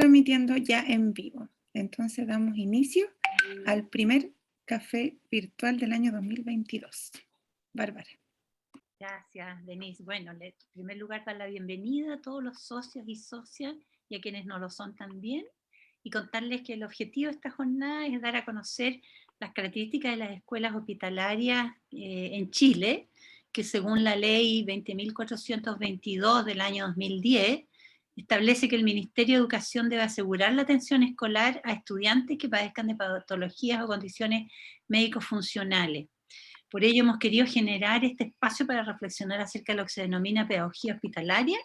transmitiendo ya en vivo. Entonces damos inicio al primer café virtual del año 2022. Bárbara. Gracias, Denise. Bueno, en primer lugar, dar la bienvenida a todos los socios y socias y a quienes no lo son también, y contarles que el objetivo de esta jornada es dar a conocer las características de las escuelas hospitalarias en Chile, que según la ley 20.422 del año 2010, establece que el Ministerio de Educación debe asegurar la atención escolar a estudiantes que padezcan de patologías o condiciones médico-funcionales. Por ello hemos querido generar este espacio para reflexionar acerca de lo que se denomina pedagogía hospitalaria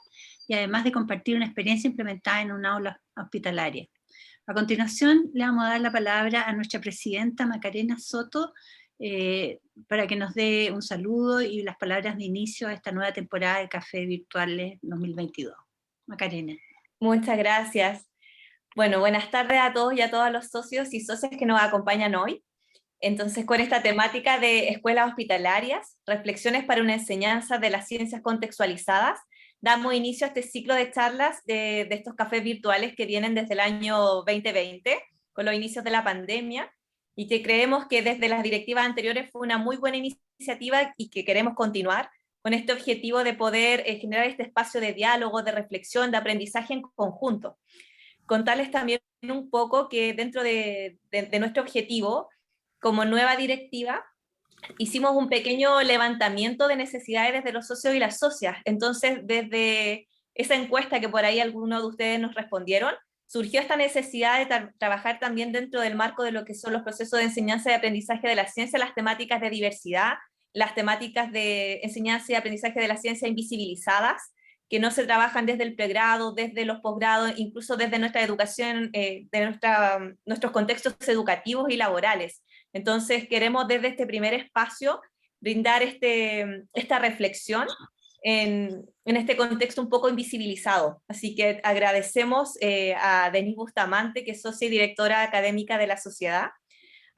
y además de compartir una experiencia implementada en una aula hospitalaria. A continuación le vamos a dar la palabra a nuestra presidenta Macarena Soto para que nos dé un saludo y las palabras de inicio a esta nueva temporada de Café Virtuales 2022. Macarena. Muchas gracias. Bueno, buenas tardes a todos y a todos los socios y socias que nos acompañan hoy. Entonces, con esta temática de escuelas hospitalarias, reflexiones para una enseñanza de las ciencias contextualizadas, damos inicio a este ciclo de charlas de estos cafés virtuales que vienen desde el año 2020, con los inicios de la pandemia, y que creemos que desde las directivas anteriores fue una muy buena iniciativa y que queremos continuar con este objetivo de poder generar este espacio de diálogo, de reflexión, de aprendizaje en conjunto. Contarles también un poco que dentro de nuestro objetivo, como nueva directiva, hicimos un pequeño levantamiento de necesidades desde los socios y las socias. Entonces, desde esa encuesta que por ahí algunos de ustedes nos respondieron, surgió esta necesidad de trabajar también dentro del marco de lo que son los procesos de enseñanza y aprendizaje de la ciencia, las temáticas de diversidad, las temáticas de enseñanza y aprendizaje de la ciencia invisibilizadas, que no se trabajan desde el pregrado, desde los posgrados, incluso desde nuestra educación, nuestros contextos educativos y laborales. Entonces queremos desde este primer espacio brindar esta reflexión en este contexto un poco invisibilizado. Así que agradecemos a Denise Bustamante, que es socia y directora académica de la sociedad,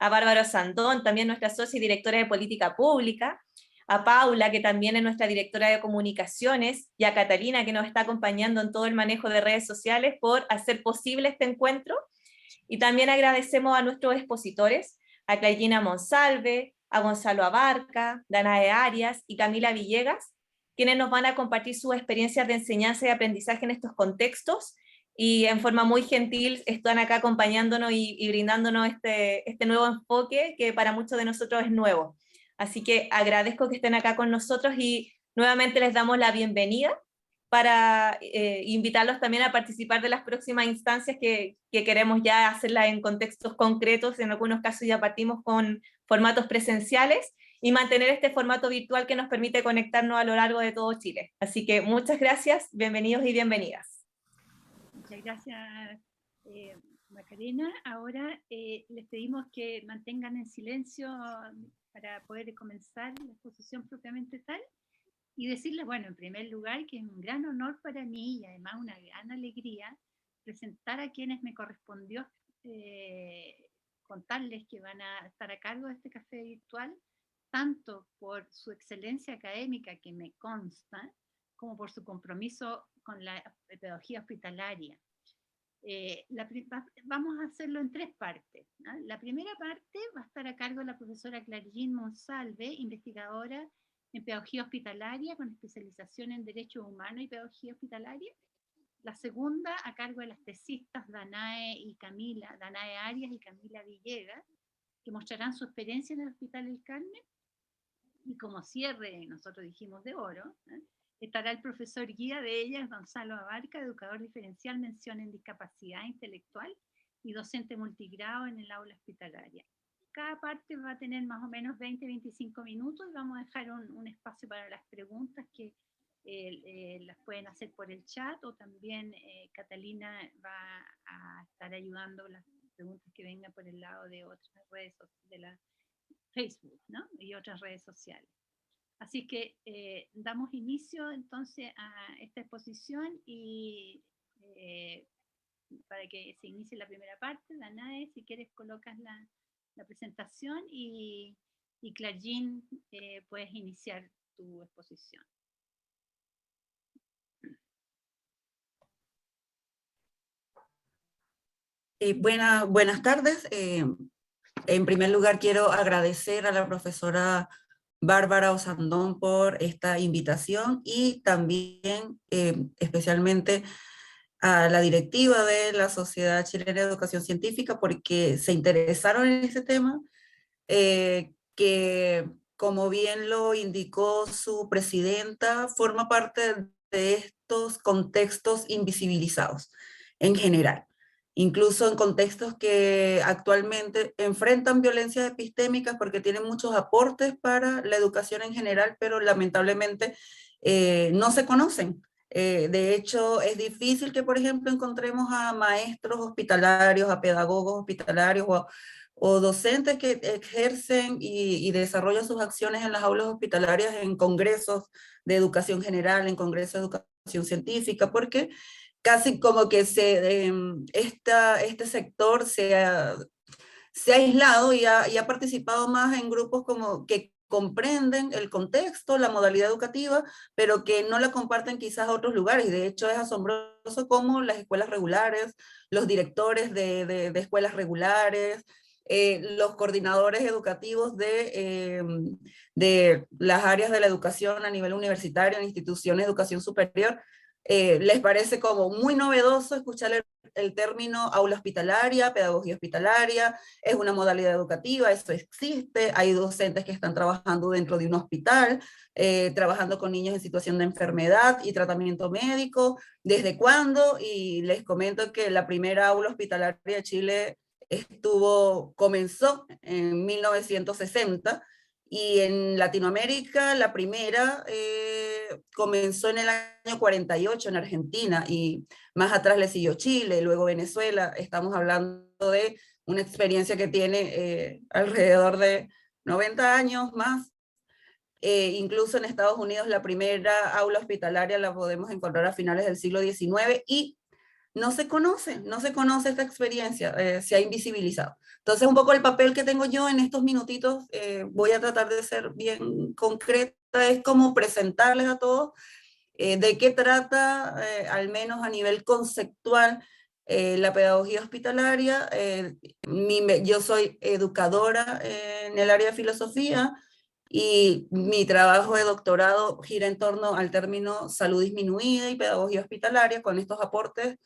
a Bárbara Sandón, también nuestra socia y directora de política pública, a Paula, que también es nuestra directora de comunicaciones, y a Catalina, que nos está acompañando en todo el manejo de redes sociales, por hacer posible este encuentro. Y también agradecemos a nuestros expositores, a Claydina Monsalve, a Gonzalo Abarca, Danae Arias y Camila Villegas, quienes nos van a compartir sus experiencias de enseñanza y aprendizaje en estos contextos, y en forma muy gentil están acá acompañándonos y brindándonos este nuevo enfoque que para muchos de nosotros es nuevo. Así que agradezco que estén acá con nosotros y nuevamente les damos la bienvenida para invitarlos también a participar de las próximas instancias que queremos ya hacerlas en contextos concretos. En algunos casos ya partimos con formatos presenciales y mantener este formato virtual que nos permite conectarnos a lo largo de todo Chile. Así que muchas gracias, bienvenidos y bienvenidas. Muchas gracias, Macarena. Ahora les pedimos que mantengan en silencio para poder comenzar la exposición propiamente tal, y decirles, bueno, en primer lugar, que es un gran honor para mí y además una gran alegría presentar a quienes me correspondió contarles que van a estar a cargo de este café virtual, tanto por su excelencia académica, que me consta, como por su compromiso con la pedagogía hospitalaria. Vamos a hacerlo en tres partes, ¿no? La primera parte va a estar a cargo de la profesora Claydina Monsalve, investigadora en pedagogía hospitalaria con especialización en derechos humanos y pedagogía hospitalaria. La segunda a cargo de las tesistas Danae Arias y Camila Villegas, que mostrarán su experiencia en el Hospital El Carmen. Y como cierre, nosotros dijimos de oro, estará el profesor guía de ellas, Gonzalo Abarca, educador diferencial, mención en discapacidad intelectual y docente multigrado en el aula hospitalaria. Cada parte va a tener más o menos 20-25 minutos y vamos a dejar un espacio para las preguntas que las pueden hacer por el chat, o también Catalina va a estar ayudando las preguntas que vengan por el lado de otras redes de la Facebook, ¿no? Y otras redes sociales. Así que damos inicio entonces a esta exposición y para que se inicie la primera parte, Danae, si quieres colocas la presentación y Claydina, puedes iniciar tu exposición. Buenas tardes. En primer lugar, quiero agradecer a la profesora Bárbara Osandón por esta invitación y también especialmente a la directiva de la Sociedad Chilena de Educación Científica porque se interesaron en este tema, que como bien lo indicó su presidenta, forma parte de estos contextos invisibilizados en general, incluso en contextos que actualmente enfrentan violencias epistémicas porque tienen muchos aportes para la educación en general, pero lamentablemente no se conocen. De hecho, es difícil que, por ejemplo, encontremos a maestros hospitalarios, a pedagogos hospitalarios o docentes que ejercen y desarrollan sus acciones en las aulas hospitalarias en congresos de educación general, en congresos de educación científica, porque casi como que este sector se ha aislado y ha participado más en grupos como que comprenden el contexto, la modalidad educativa, pero que no la comparten quizás a otros lugares. Y de hecho es asombroso cómo las escuelas regulares, los directores de escuelas regulares, los coordinadores educativos de las áreas de la educación a nivel universitario, en instituciones de educación superior, les parece como muy novedoso escuchar el término aula hospitalaria, pedagogía hospitalaria, es una modalidad educativa, eso existe, hay docentes que están trabajando dentro de un hospital, trabajando con niños en situación de enfermedad y tratamiento médico, ¿desde cuándo? Y les comento que la primera aula hospitalaria de Chile comenzó en 1960, y en Latinoamérica la primera comenzó en el año 48 en Argentina, y más atrás le siguió Chile, luego Venezuela. Estamos hablando de una experiencia que tiene alrededor de 90 años más. Incluso en Estados Unidos la primera aula hospitalaria la podemos encontrar a finales del siglo XIX, y no se conoce esta experiencia, se ha invisibilizado. Entonces, un poco el papel que tengo yo en estos minutitos, voy a tratar de ser bien concreta, es como presentarles a todos de qué trata, al menos a nivel conceptual, la pedagogía hospitalaria. Yo soy educadora en el área de filosofía, y mi trabajo de doctorado gira en torno al término salud disminuida y pedagogía hospitalaria, con estos aportes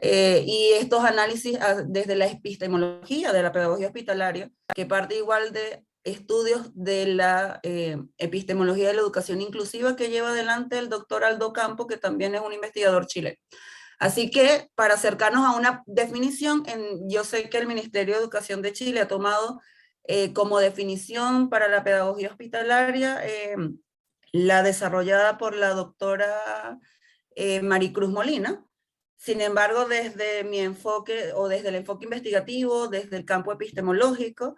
y estos análisis desde la epistemología de la pedagogía hospitalaria, que parte igual de estudios de la epistemología de la educación inclusiva que lleva adelante el doctor Aldo Campo, que también es un investigador chileno. Así que, para acercarnos a una definición, yo sé que el Ministerio de Educación de Chile ha tomado como definición para la pedagogía hospitalaria la desarrollada por la doctora Maricruz Molina. Sin embargo, desde mi enfoque, o desde el enfoque investigativo, desde el campo epistemológico,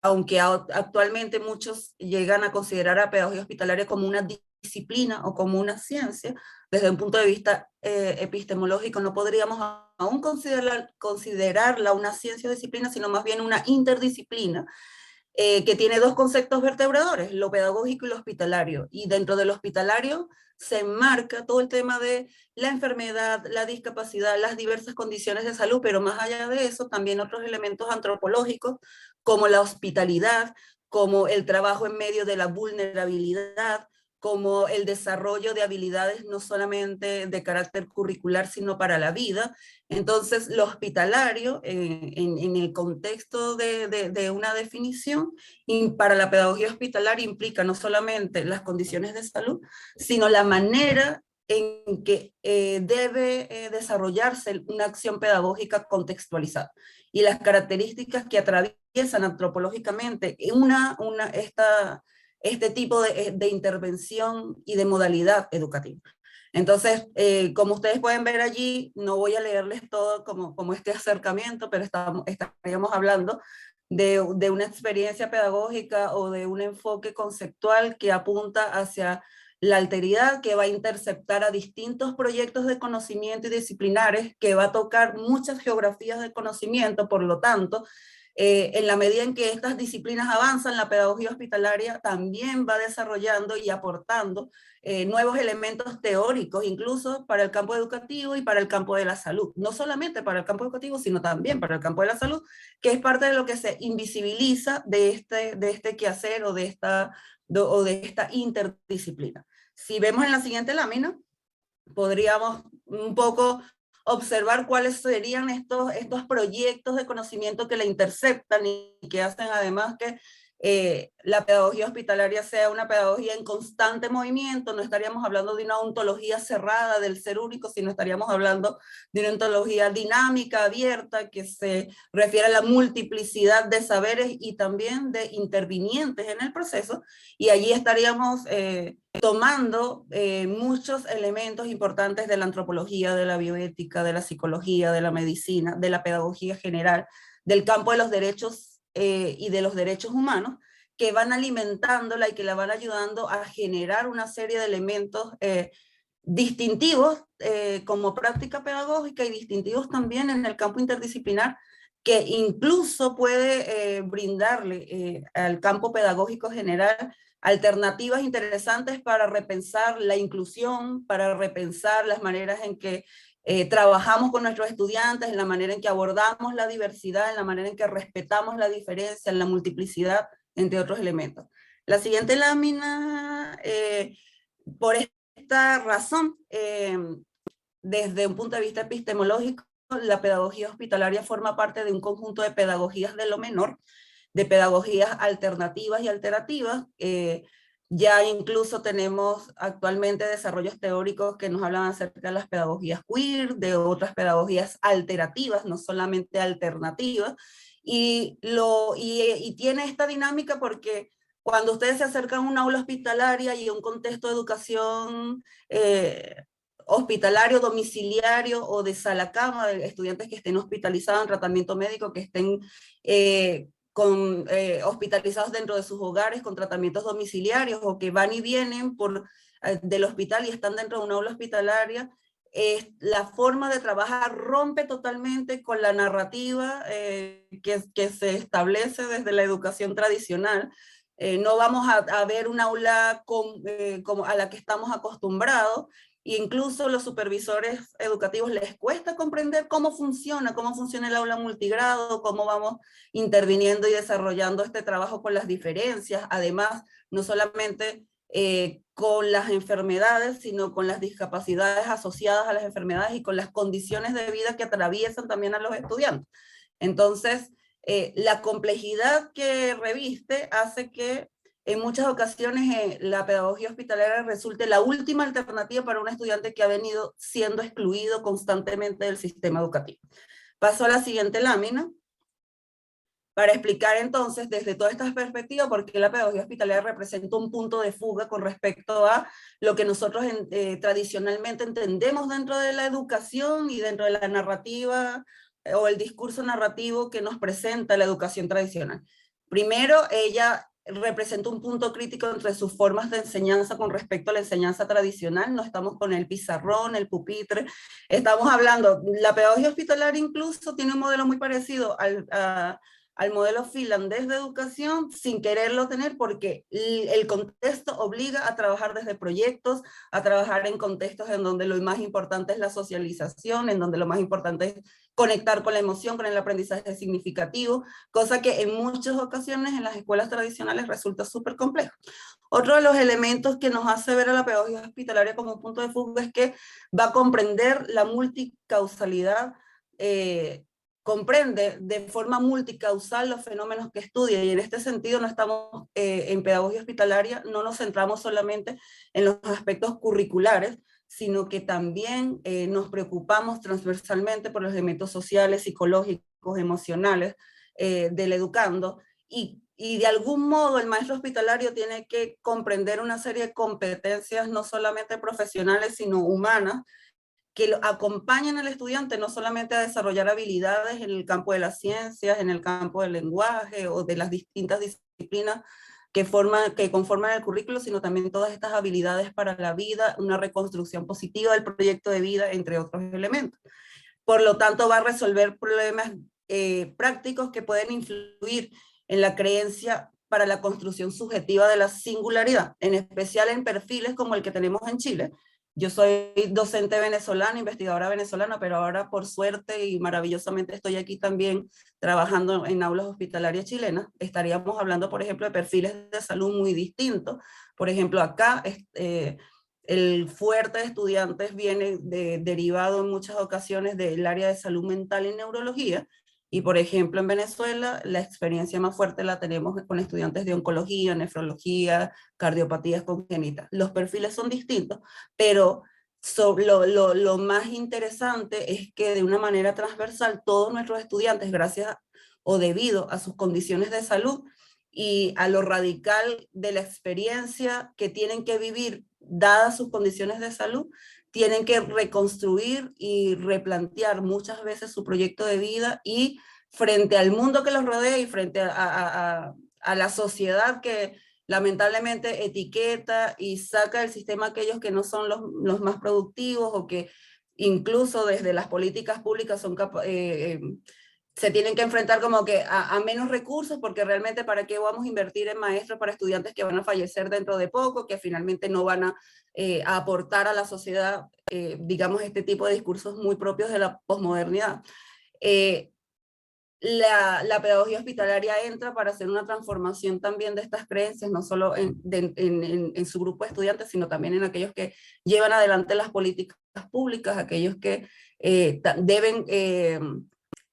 aunque actualmente muchos llegan a considerar a pedagogía hospitalaria como una disciplina o como una ciencia, desde un punto de vista epistemológico no podríamos aún considerarla una ciencia o disciplina, sino más bien una interdisciplina, que tiene dos conceptos vertebradores, lo pedagógico y lo hospitalario. Y dentro del hospitalario se enmarca todo el tema de la enfermedad, la discapacidad, las diversas condiciones de salud, pero más allá de eso, también otros elementos antropológicos, como la hospitalidad, como el trabajo en medio de la vulnerabilidad, como el desarrollo de habilidades no solamente de carácter curricular, sino para la vida. Entonces, lo hospitalario, en el contexto de una definición, y para la pedagogía hospitalaria implica no solamente las condiciones de salud, sino la manera en que debe desarrollarse una acción pedagógica contextualizada, y las características que atraviesan antropológicamente este tipo de intervención y de modalidad educativa. Entonces, como ustedes pueden ver allí, no voy a leerles todo como este acercamiento, pero estaríamos hablando de una experiencia pedagógica o de un enfoque conceptual que apunta hacia la alteridad, que va a interceptar a distintos proyectos de conocimiento y disciplinares, que va a tocar muchas geografías de conocimiento, por lo tanto, En la medida en que estas disciplinas avanzan, la pedagogía hospitalaria también va desarrollando y aportando nuevos elementos teóricos, incluso para el campo educativo y para el campo de la salud. No solamente para el campo educativo, sino también para el campo de la salud, que es parte de lo que se invisibiliza de este quehacer o de esta interdisciplina. Si vemos en la siguiente lámina, podríamos un poco observar cuáles serían estos proyectos de conocimiento que la interceptan y que hacen además que la pedagogía hospitalaria sea una pedagogía en constante movimiento. No estaríamos hablando de una ontología cerrada del ser único, sino estaríamos hablando de una ontología dinámica, abierta, que se refiere a la multiplicidad de saberes y también de intervinientes en el proceso, y allí estaríamos tomando muchos elementos importantes de la antropología, de la bioética, de la psicología, de la medicina, de la pedagogía general, del campo de los derechos y de los derechos humanos, que van alimentándola y que la van ayudando a generar una serie de elementos distintivos como práctica pedagógica y distintivos también en el campo interdisciplinar, que incluso puede brindarle al campo pedagógico general alternativas interesantes para repensar la inclusión, para repensar las maneras en que trabajamos con nuestros estudiantes, en la manera en que abordamos la diversidad, en la manera en que respetamos la diferencia, en la multiplicidad, entre otros elementos. La siguiente lámina, por esta razón, desde un punto de vista epistemológico, la pedagogía hospitalaria forma parte de un conjunto de pedagogías de lo menor, de pedagogías alternativas y alterativas. Ya incluso tenemos actualmente desarrollos teóricos que nos hablan acerca de las pedagogías queer, de otras pedagogías alterativas, no solamente alternativas, y tiene esta dinámica porque cuando ustedes se acercan a un aula hospitalaria y a un contexto de educación hospitalario, domiciliario o de sala cama, de estudiantes que estén hospitalizados en tratamiento médico, que estén hospitalizados dentro de sus hogares con tratamientos domiciliarios, o que van y vienen del hospital y están dentro de una aula hospitalaria, la forma de trabajar rompe totalmente con la narrativa que se establece desde la educación tradicional. No vamos a ver un aula como a la que estamos acostumbrados, e incluso los supervisores educativos les cuesta comprender cómo funciona el aula multigrado, cómo vamos interviniendo y desarrollando este trabajo con las diferencias, además, no solamente con las enfermedades, sino con las discapacidades asociadas a las enfermedades y con las condiciones de vida que atraviesan también a los estudiantes. Entonces, la complejidad que reviste hace que en muchas ocasiones la pedagogía hospitalaria resulte la última alternativa para un estudiante que ha venido siendo excluido constantemente del sistema educativo. Paso a la siguiente lámina para explicar entonces desde todas estas perspectivas por qué la pedagogía hospitalaria representa un punto de fuga con respecto a lo que nosotros tradicionalmente entendemos dentro de la educación y dentro de la narrativa o el discurso narrativo que nos presenta la educación tradicional. Primero, ella representa un punto crítico entre sus formas de enseñanza con respecto a la enseñanza tradicional. No estamos con el pizarrón, el pupitre, estamos hablando, la pedagogía hospitalaria incluso tiene un modelo muy parecido al modelo finlandés de educación, sin quererlo tener, porque el contexto obliga a trabajar desde proyectos, a trabajar en contextos en donde lo más importante es la socialización, en donde lo más importante es conectar con la emoción, con el aprendizaje significativo, cosa que en muchas ocasiones en las escuelas tradicionales resulta súper complejo. Otro de los elementos que nos hace ver a la pedagogía hospitalaria como un punto de fuga es que va a comprender la multicausalidad, comprende de forma multicausal los fenómenos que estudia, y en este sentido no estamos en pedagogía hospitalaria, no nos centramos solamente en los aspectos curriculares, sino que también nos preocupamos transversalmente por los elementos sociales, psicológicos, emocionales del educando, y de algún modo el maestro hospitalario tiene que comprender una serie de competencias no solamente profesionales, sino humanas, que lo acompañan al estudiante no solamente a desarrollar habilidades en el campo de las ciencias, en el campo del lenguaje o de las distintas disciplinas que conforman el currículo, sino también todas estas habilidades para la vida, una reconstrucción positiva del proyecto de vida, entre otros elementos. Por lo tanto, va a resolver problemas prácticos que pueden influir en la creencia para la construcción subjetiva de la singularidad, en especial en perfiles como el que tenemos en Chile. Yo soy docente venezolana, investigadora venezolana, pero ahora por suerte y maravillosamente estoy aquí también trabajando en aulas hospitalarias chilenas. Estaríamos hablando, por ejemplo, de perfiles de salud muy distintos. Por ejemplo, acá el fuerte de estudiantes viene derivado en muchas ocasiones del área de salud mental y neurología. Y por ejemplo, en Venezuela, la experiencia más fuerte la tenemos con estudiantes de oncología, nefrología, cardiopatías congénitas. Los perfiles son distintos, pero lo más interesante es que de una manera transversal todos nuestros estudiantes, gracias o debido a sus condiciones de salud y a lo radical de la experiencia que tienen que vivir dadas sus condiciones de salud, tienen que reconstruir y replantear muchas veces su proyecto de vida y frente al mundo que los rodea y frente a la sociedad que lamentablemente etiqueta y saca del sistema aquellos que no son los más productivos o que incluso desde las políticas públicas son se tienen que enfrentar como que a menos recursos, porque realmente para qué vamos a invertir en maestros para estudiantes que van a fallecer dentro de poco, que finalmente no van a aportar a la sociedad, digamos, este tipo de discursos muy propios de la posmodernidad. La pedagogía hospitalaria entra para hacer una transformación también de estas creencias, no solo en su grupo de estudiantes, sino también en aquellos que llevan adelante las políticas públicas, aquellos que deben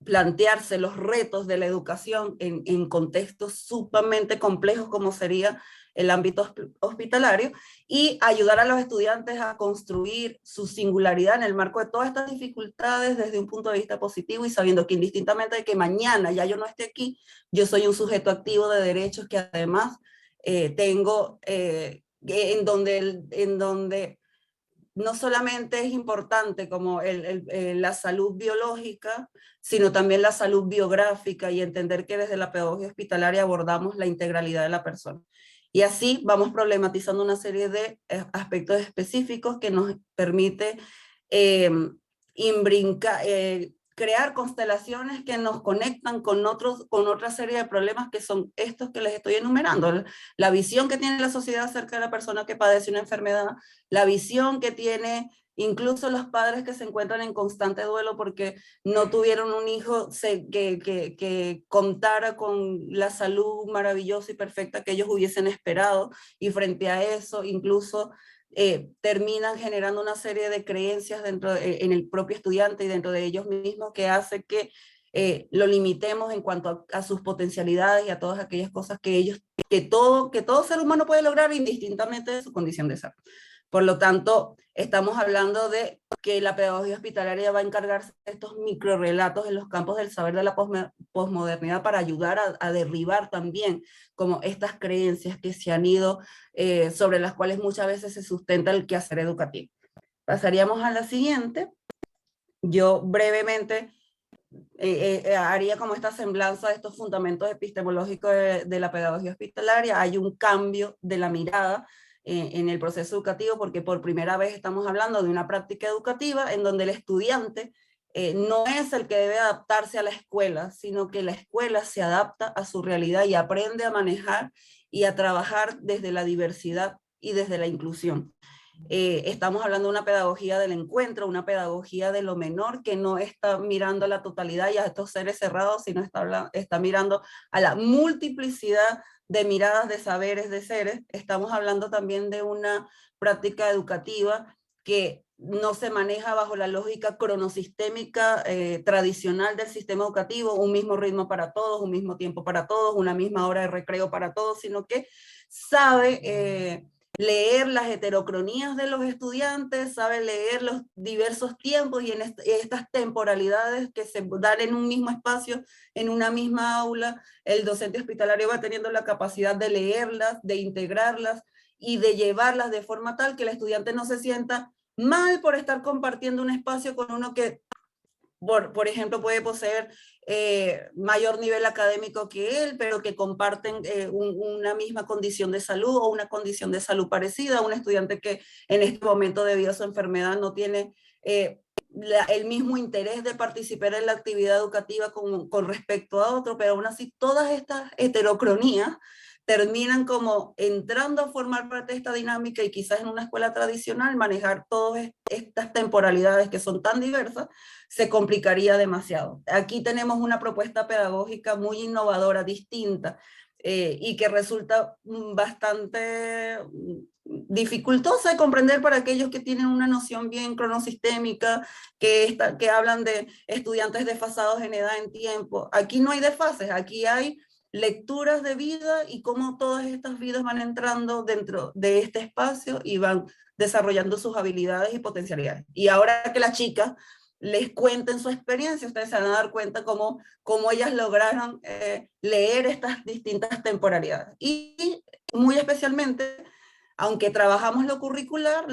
plantearse los retos de la educación en contextos sumamente complejos como sería el ámbito hospitalario, y ayudar a los estudiantes a construir su singularidad en el marco de todas estas dificultades desde un punto de vista positivo y sabiendo que indistintamente de que mañana ya yo no esté aquí, yo soy un sujeto activo de derechos que además tengo, en donde no solamente es importante como la salud biológica, sino también la salud biográfica y entender que desde la pedagogía hospitalaria abordamos la integralidad de la persona. Y así vamos problematizando una serie de aspectos específicos que nos permite crear constelaciones que nos conectan con otra serie de problemas que son estos que les estoy enumerando. La visión que tiene la sociedad acerca de la persona que padece una enfermedad, la visión que tiene incluso los padres que se encuentran en constante duelo porque no tuvieron un hijo que contara con la salud maravillosa y perfecta que ellos hubiesen esperado, y frente a eso incluso terminan generando una serie de creencias en el propio estudiante y dentro de ellos mismos que hace que lo limitemos en cuanto a sus potencialidades y a todas aquellas cosas que todo ser humano puede lograr indistintamente de su condición de salud. Por lo tanto, estamos hablando de que la pedagogía hospitalaria va a encargarse de estos microrelatos en los campos del saber de la posmodernidad para ayudar a derribar también como estas creencias que se han ido, sobre las cuales muchas veces se sustenta el quehacer educativo. Pasaríamos a la siguiente. Yo brevemente haría como esta semblanza de estos fundamentos epistemológicos de la pedagogía hospitalaria. Hay un cambio de la mirada en el proceso educativo, porque por primera vez estamos hablando de una práctica educativa en donde el estudiante no es el que debe adaptarse a la escuela, sino que la escuela se adapta a su realidad y aprende a manejar y a trabajar desde la diversidad y desde la inclusión. Estamos hablando de una pedagogía del encuentro, una pedagogía de lo menor que no está mirando a la totalidad y a estos seres cerrados, sino está mirando a la multiplicidad de miradas, de saberes, de seres. Estamos hablando también de una práctica educativa que no se maneja bajo la lógica cronosistémica tradicional del sistema educativo, un mismo ritmo para todos, un mismo tiempo para todos, una misma hora de recreo para todos, sino que sabe leer las heterocronías de los estudiantes, sabe leer los diversos tiempos y en estas temporalidades que se dan en un mismo espacio, en una misma aula. El docente hospitalario va teniendo la capacidad de leerlas, de integrarlas y de llevarlas de forma tal que el estudiante no se sienta mal por estar compartiendo un espacio con uno que, por ejemplo, puede poseer mayor nivel académico que él, pero que comparten una misma condición de salud o una condición de salud parecida. Un estudiante que en este momento, debido a su enfermedad, no tiene el mismo interés de participar en la actividad educativa con respecto a otro, pero aún así todas estas heterocronías terminan como entrando a formar parte de esta dinámica y quizás en una escuela tradicional manejar todas estas temporalidades que son tan diversas se complicaría demasiado. Aquí tenemos una propuesta pedagógica muy innovadora, distinta, y que resulta bastante dificultosa de comprender para aquellos que tienen una noción bien cronosistémica, que hablan de estudiantes desfasados en edad, en tiempo. Aquí no hay desfases, aquí hay lecturas de vida y cómo todas estas vidas van entrando dentro de este espacio y van desarrollando sus habilidades y potencialidades. Y ahora que las chicas les cuenten su experiencia, ustedes se van a dar cuenta cómo ellas lograron leer estas distintas temporalidades. Y muy especialmente, aunque trabajamos lo curricular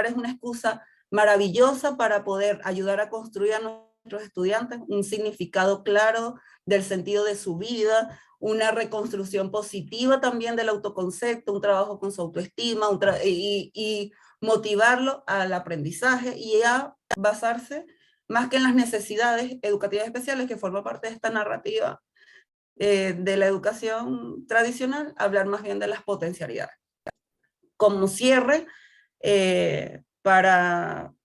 es una excusa maravillosa para poder ayudar a construir a nuestros estudiantes un significado claro del sentido de su vida, una reconstrucción positiva también del autoconcepto, un trabajo con su autoestima, y motivarlo al aprendizaje y a basarse más que en las necesidades educativas especiales, que forma parte de esta narrativa de la educación tradicional, hablar más bien de las potencialidades. Como cierre, para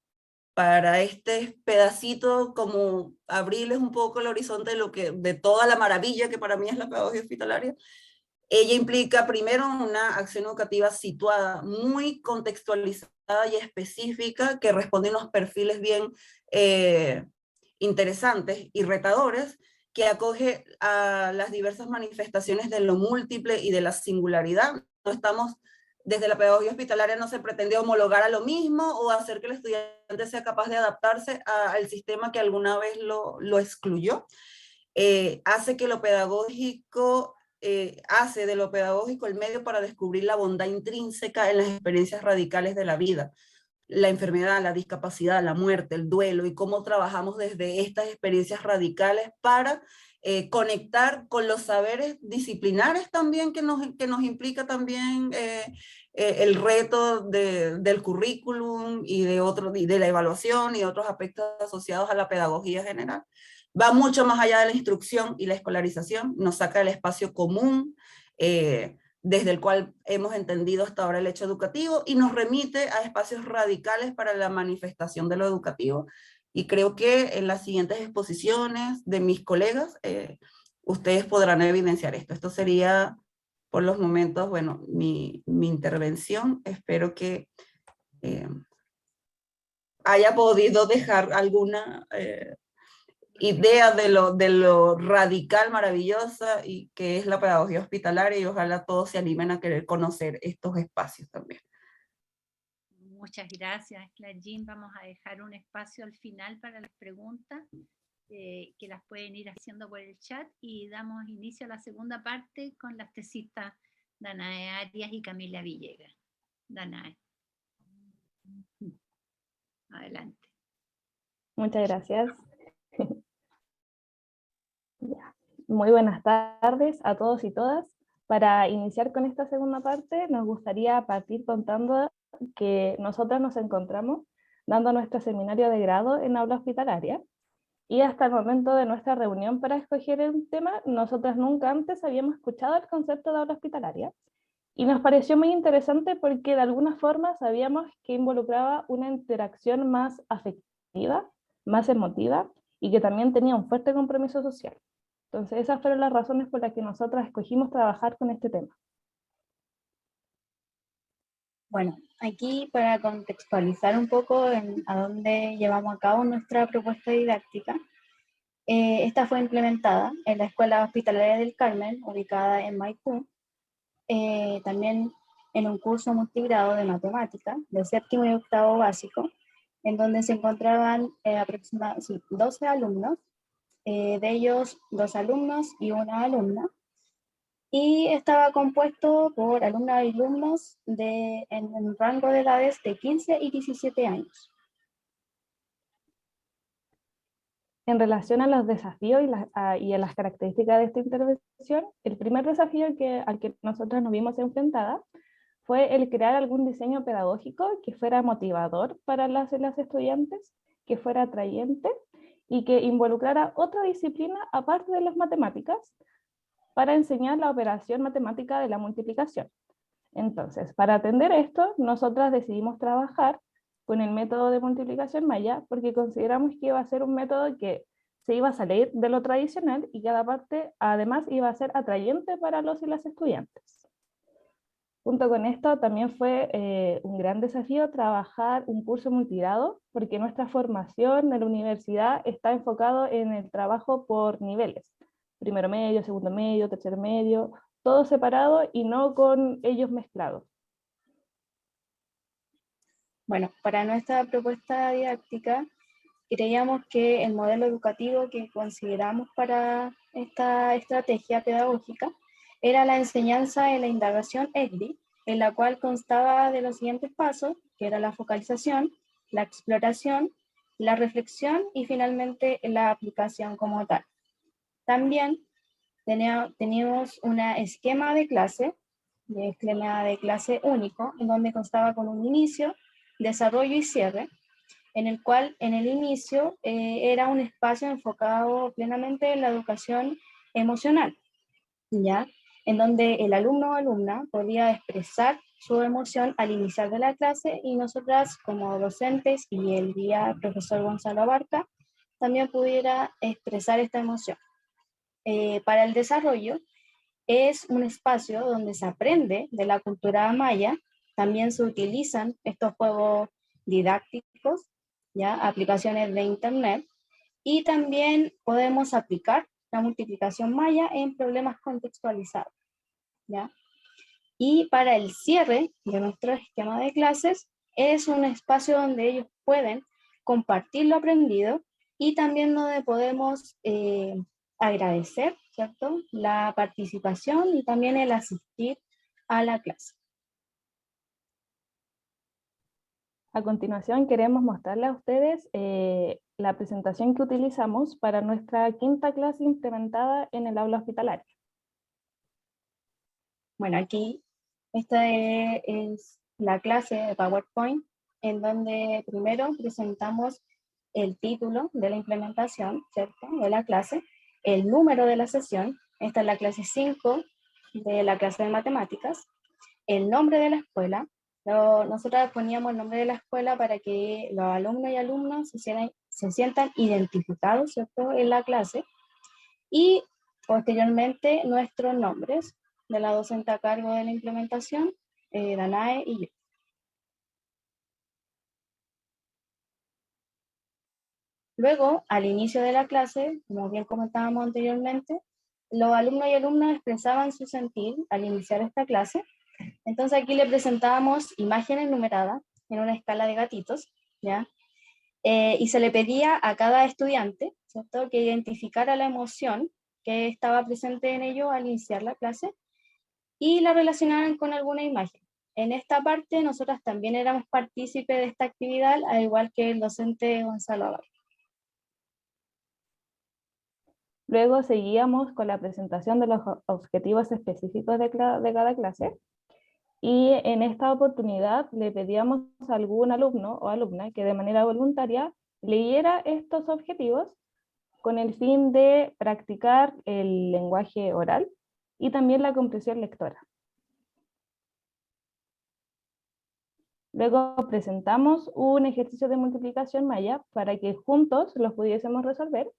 este pedacito, como abrirles un poco el horizonte de toda la maravilla que para mí es la pedagogía hospitalaria, ella implica primero una acción educativa situada, muy contextualizada y específica, que responde a unos perfiles bien interesantes y retadores, que acoge a las diversas manifestaciones de lo múltiple y de la singularidad. No estamos, desde la pedagogía hospitalaria no se pretende homologar a lo mismo o hacer que el estudiante sea capaz de adaptarse al sistema que alguna vez lo excluyó. Hace de lo pedagógico el medio para descubrir la bondad intrínseca en las experiencias radicales de la vida, la enfermedad, la discapacidad, la muerte, el duelo, y cómo trabajamos desde estas experiencias radicales para conectar con los saberes disciplinares también que nos implica también el reto del currículum y de la evaluación y otros aspectos asociados a la pedagogía general. Va mucho más allá de la instrucción y la escolarización, nos saca del espacio común, desde el cual hemos entendido hasta ahora el hecho educativo, y nos remite a espacios radicales para la manifestación de lo educativo. Y creo que en las siguientes exposiciones de mis colegas, ustedes podrán evidenciar esto. Esto sería, por los momentos, bueno, mi intervención. Espero que haya podido dejar alguna idea de lo radical, maravillosa y que es la pedagogía hospitalaria, y ojalá todos se animen a querer conocer estos espacios también. Muchas gracias, Clargine. Vamos a dejar un espacio al final para las preguntas, que las pueden ir haciendo por el chat, y damos inicio a la segunda parte con las tesistas Danae Arias y Camila Villegas. Danae. Adelante. Muchas gracias. Muy buenas tardes a todos y todas. Para iniciar con esta segunda parte, nos gustaría partir contando que nosotras nos encontramos dando nuestro seminario de grado en aula hospitalaria, y hasta el momento de nuestra reunión para escoger un tema, nosotras nunca antes habíamos escuchado el concepto de aula hospitalaria, y nos pareció muy interesante porque de alguna forma sabíamos que involucraba una interacción más afectiva, más emotiva, y que también tenía un fuerte compromiso social. Entonces esas fueron las razones por las que nosotras escogimos trabajar con este tema. Bueno, aquí para contextualizar un poco a dónde llevamos a cabo nuestra propuesta didáctica, esta fue implementada en la Escuela Hospitalaria del Carmen, ubicada en Maipú, también en un curso multigrado de matemática, de séptimo y octavo básico, en donde se encontraban aproximadamente 12 alumnos, de ellos 2 alumnos y una alumna, y estaba compuesto por alumnas y alumnos en un rango de edades de 15 y 17 años. En relación a los desafíos y a las características de esta intervención, el primer desafío al que nosotros nos vimos enfrentadas fue el crear algún diseño pedagógico que fuera motivador para las estudiantes, que fuera atrayente y que involucrara otra disciplina aparte de las matemáticas para enseñar la operación matemática de la multiplicación. Entonces, para atender esto, nosotras decidimos trabajar con el método de multiplicación maya porque consideramos que iba a ser un método que se iba a salir de lo tradicional y que aparte, además, iba a ser atrayente para los y las estudiantes. Junto con esto también fue un gran desafío trabajar un curso multigrado, porque nuestra formación en la universidad está enfocado en el trabajo por niveles, primero medio, segundo medio, tercer medio, todo separado y no con ellos mezclados. Bueno, para nuestra propuesta didáctica, creíamos que el modelo educativo que consideramos para esta estrategia pedagógica era la enseñanza de la indagación ECDI, en la cual constaba de los siguientes pasos, que era la focalización, la exploración, la reflexión y finalmente la aplicación como tal. También teníamos un esquema de clase único, en donde constaba con un inicio, desarrollo y cierre, en el cual en el inicio era un espacio enfocado plenamente en la educación emocional, ¿ya? En donde el alumno o alumna podía expresar su emoción al iniciar de la clase y nosotras como docentes y el guía profesor Gonzalo Abarca también pudiera expresar esta emoción. Para el desarrollo es un espacio donde se aprende de la cultura maya, también se utilizan estos juegos didácticos, ¿ya? Aplicaciones de internet, y también podemos aplicar la multiplicación maya en problemas contextualizados, ¿ya? Y para el cierre de nuestro esquema de clases es un espacio donde ellos pueden compartir lo aprendido y también donde podemos agradecer, ¿cierto?, la participación y también el asistir a la clase. A continuación queremos mostrarles a ustedes la presentación que utilizamos para nuestra quinta clase implementada en el aula hospitalaria. Bueno, aquí esta es la clase de PowerPoint, en donde primero presentamos el título de la implementación, ¿cierto?, de la clase, el número de la sesión, esta es la clase 5 de la clase de matemáticas, el nombre de la escuela. Nosotros poníamos el nombre de la escuela para que los alumnos y alumnas se sientan identificados, ¿cierto?, en la clase, y posteriormente nuestros nombres de la docente a cargo de la implementación, Danae y yo. Luego, al inicio de la clase, como bien comentábamos anteriormente, los alumnos y alumnas expresaban su sentir al iniciar esta clase. Entonces aquí le presentábamos imágenes numeradas en una escala de gatitos, ¿ya? Y se le pedía a cada estudiante, ¿cierto?, que identificara la emoción que estaba presente en ello al iniciar la clase y la relacionaran con alguna imagen. En esta parte nosotras también éramos partícipes de esta actividad, al igual que el docente Gonzalo Abarca. Luego seguíamos con la presentación de los objetivos específicos de cada clase, y en esta oportunidad le pedíamos a algún alumno o alumna que de manera voluntaria leyera estos objetivos con el fin de practicar el lenguaje oral y también la comprensión lectora. Luego presentamos un ejercicio de multiplicación maya para que juntos los pudiésemos resolver,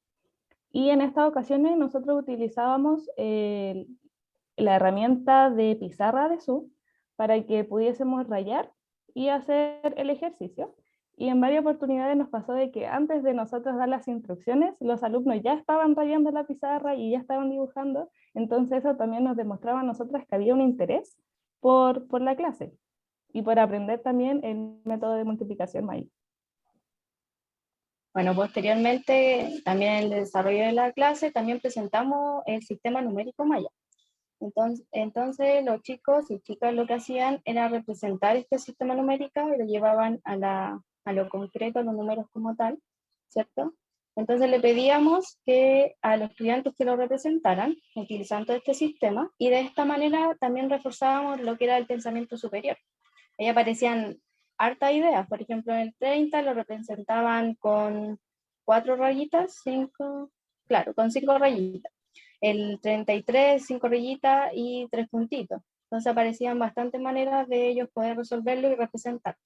y en estas ocasiones nosotros utilizábamos la herramienta de pizarra de Zoom para que pudiésemos rayar y hacer el ejercicio. Y en varias oportunidades nos pasó de que antes de nosotros dar las instrucciones, los alumnos ya estaban rayando la pizarra y ya estaban dibujando, entonces eso también nos demostraba a nosotras que había un interés por la clase y por aprender también el método de multiplicación maya. Bueno, posteriormente, también en el desarrollo de la clase, también presentamos el sistema numérico maya. Entonces los chicos y chicas lo que hacían era representar este sistema numérico y lo llevaban a lo concreto, a los números como tal, ¿cierto? Entonces le pedíamos que a los estudiantes que lo representaran utilizando este sistema, y de esta manera también reforzábamos lo que era el pensamiento superior. Ahí aparecían hartas ideas. Por ejemplo, el 30 lo representaban con 4 rayitas, 5, claro, con 5 rayitas. El 33, 5 rayitas y 3 puntitos. Entonces aparecían bastantes maneras de ellos poder resolverlo y representar.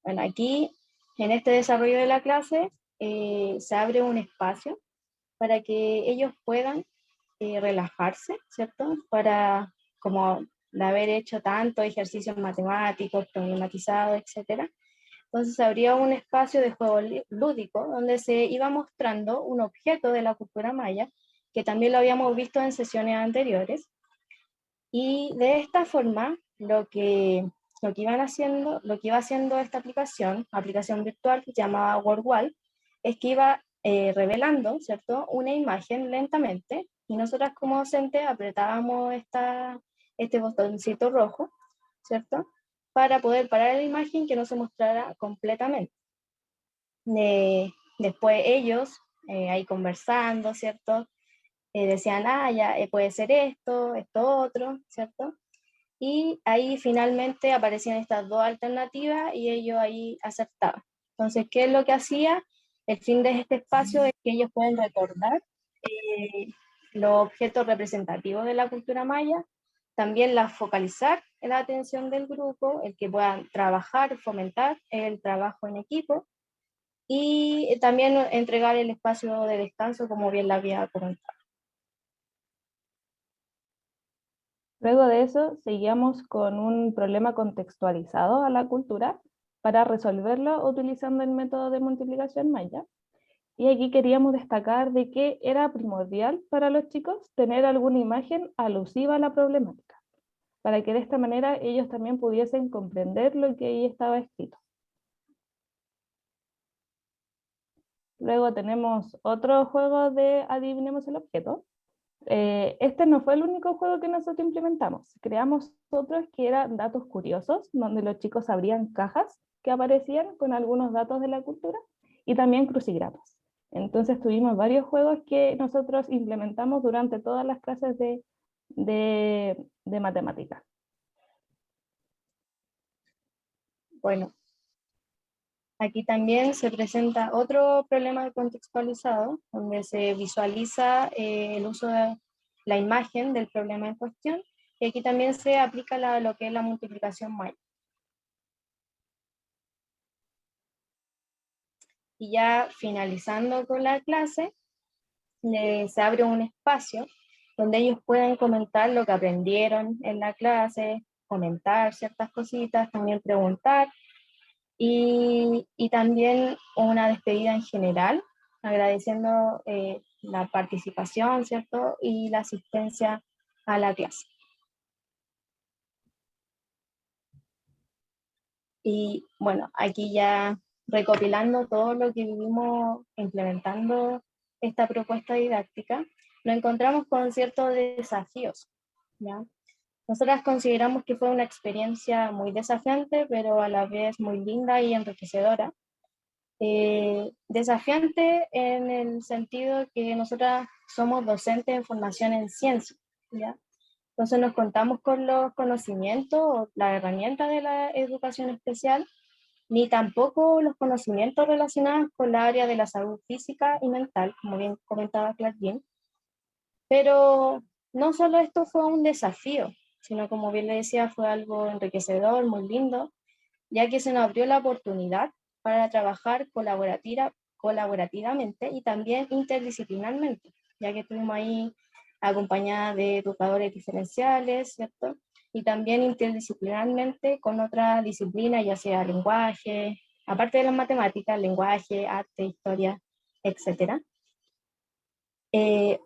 Bueno, aquí en este desarrollo de la clase se abre un espacio para que ellos puedan relajarse, ¿cierto? Para, como de haber hecho tantos ejercicios matemáticos, problematizados, etc. Entonces habría un espacio de juego lúdico donde se iba mostrando un objeto de la cultura maya, que también lo habíamos visto en sesiones anteriores, y de esta forma lo que iba haciendo esta aplicación virtual llamada WordWall, es que iba revelando, ¿cierto?, una imagen lentamente, y nosotras como docentes apretábamos este botoncito rojo, ¿cierto?, para poder parar la imagen que no se mostrara completamente. Después ellos, ahí conversando, ¿cierto?, decían, ya puede ser esto otro, ¿cierto? Y ahí finalmente aparecían estas dos alternativas y ellos ahí aceptaban. Entonces, ¿qué es lo que hacía? El fin de este espacio es que ellos pueden recordar los objetos representativos de la cultura maya, también focalizar la atención del grupo, el que puedan trabajar, fomentar el trabajo en equipo, y también entregar el espacio de descanso, como bien la había comentado. Luego de eso, seguíamos con un problema contextualizado a la cultura para resolverlo utilizando el método de multiplicación maya. Y aquí queríamos destacar de que era primordial para los chicos tener alguna imagen alusiva a la problemática, para que de esta manera ellos también pudiesen comprender lo que ahí estaba escrito. Luego tenemos otro juego de adivinemos el objeto. Este no fue el único juego que nosotros implementamos. Creamos otros que eran datos curiosos, donde los chicos abrían cajas que aparecían con algunos datos de la cultura y también crucigramas. Entonces tuvimos varios juegos que nosotros implementamos durante todas las clases de matemática. Bueno, aquí también se presenta otro problema contextualizado, donde se visualiza el uso de la imagen del problema en cuestión, y aquí también se aplica lo que es la multiplicación maya. Y ya finalizando con la clase, se abre un espacio donde ellos pueden comentar lo que aprendieron en la clase, comentar ciertas cositas, también preguntar, y también una despedida en general, agradeciendo la participación, ¿cierto?, y la asistencia a la clase. Y bueno, aquí ya recopilando todo lo que vivimos implementando esta propuesta didáctica, nos encontramos con ciertos desafíos, ¿ya? Nosotras consideramos que fue una experiencia muy desafiante, pero a la vez muy linda y enriquecedora. Desafiante en el sentido que nosotras somos docentes en formación en ciencia, ¿ya? Entonces nos contamos con los conocimientos o la herramienta de la educación especial, ni tampoco los conocimientos relacionados con la área de la salud física y mental, como bien comentaba Clark. Pero no solo esto fue un desafío, sino como bien le decía, fue algo enriquecedor, muy lindo, ya que se nos abrió la oportunidad para trabajar colaborativamente y también interdisciplinarmente, ya que estuvimos ahí acompañada de educadores diferenciales, ¿cierto? Y también interdisciplinarmente con otras disciplinas, ya sea lenguaje, aparte de las matemáticas, lenguaje, arte, historia, etc.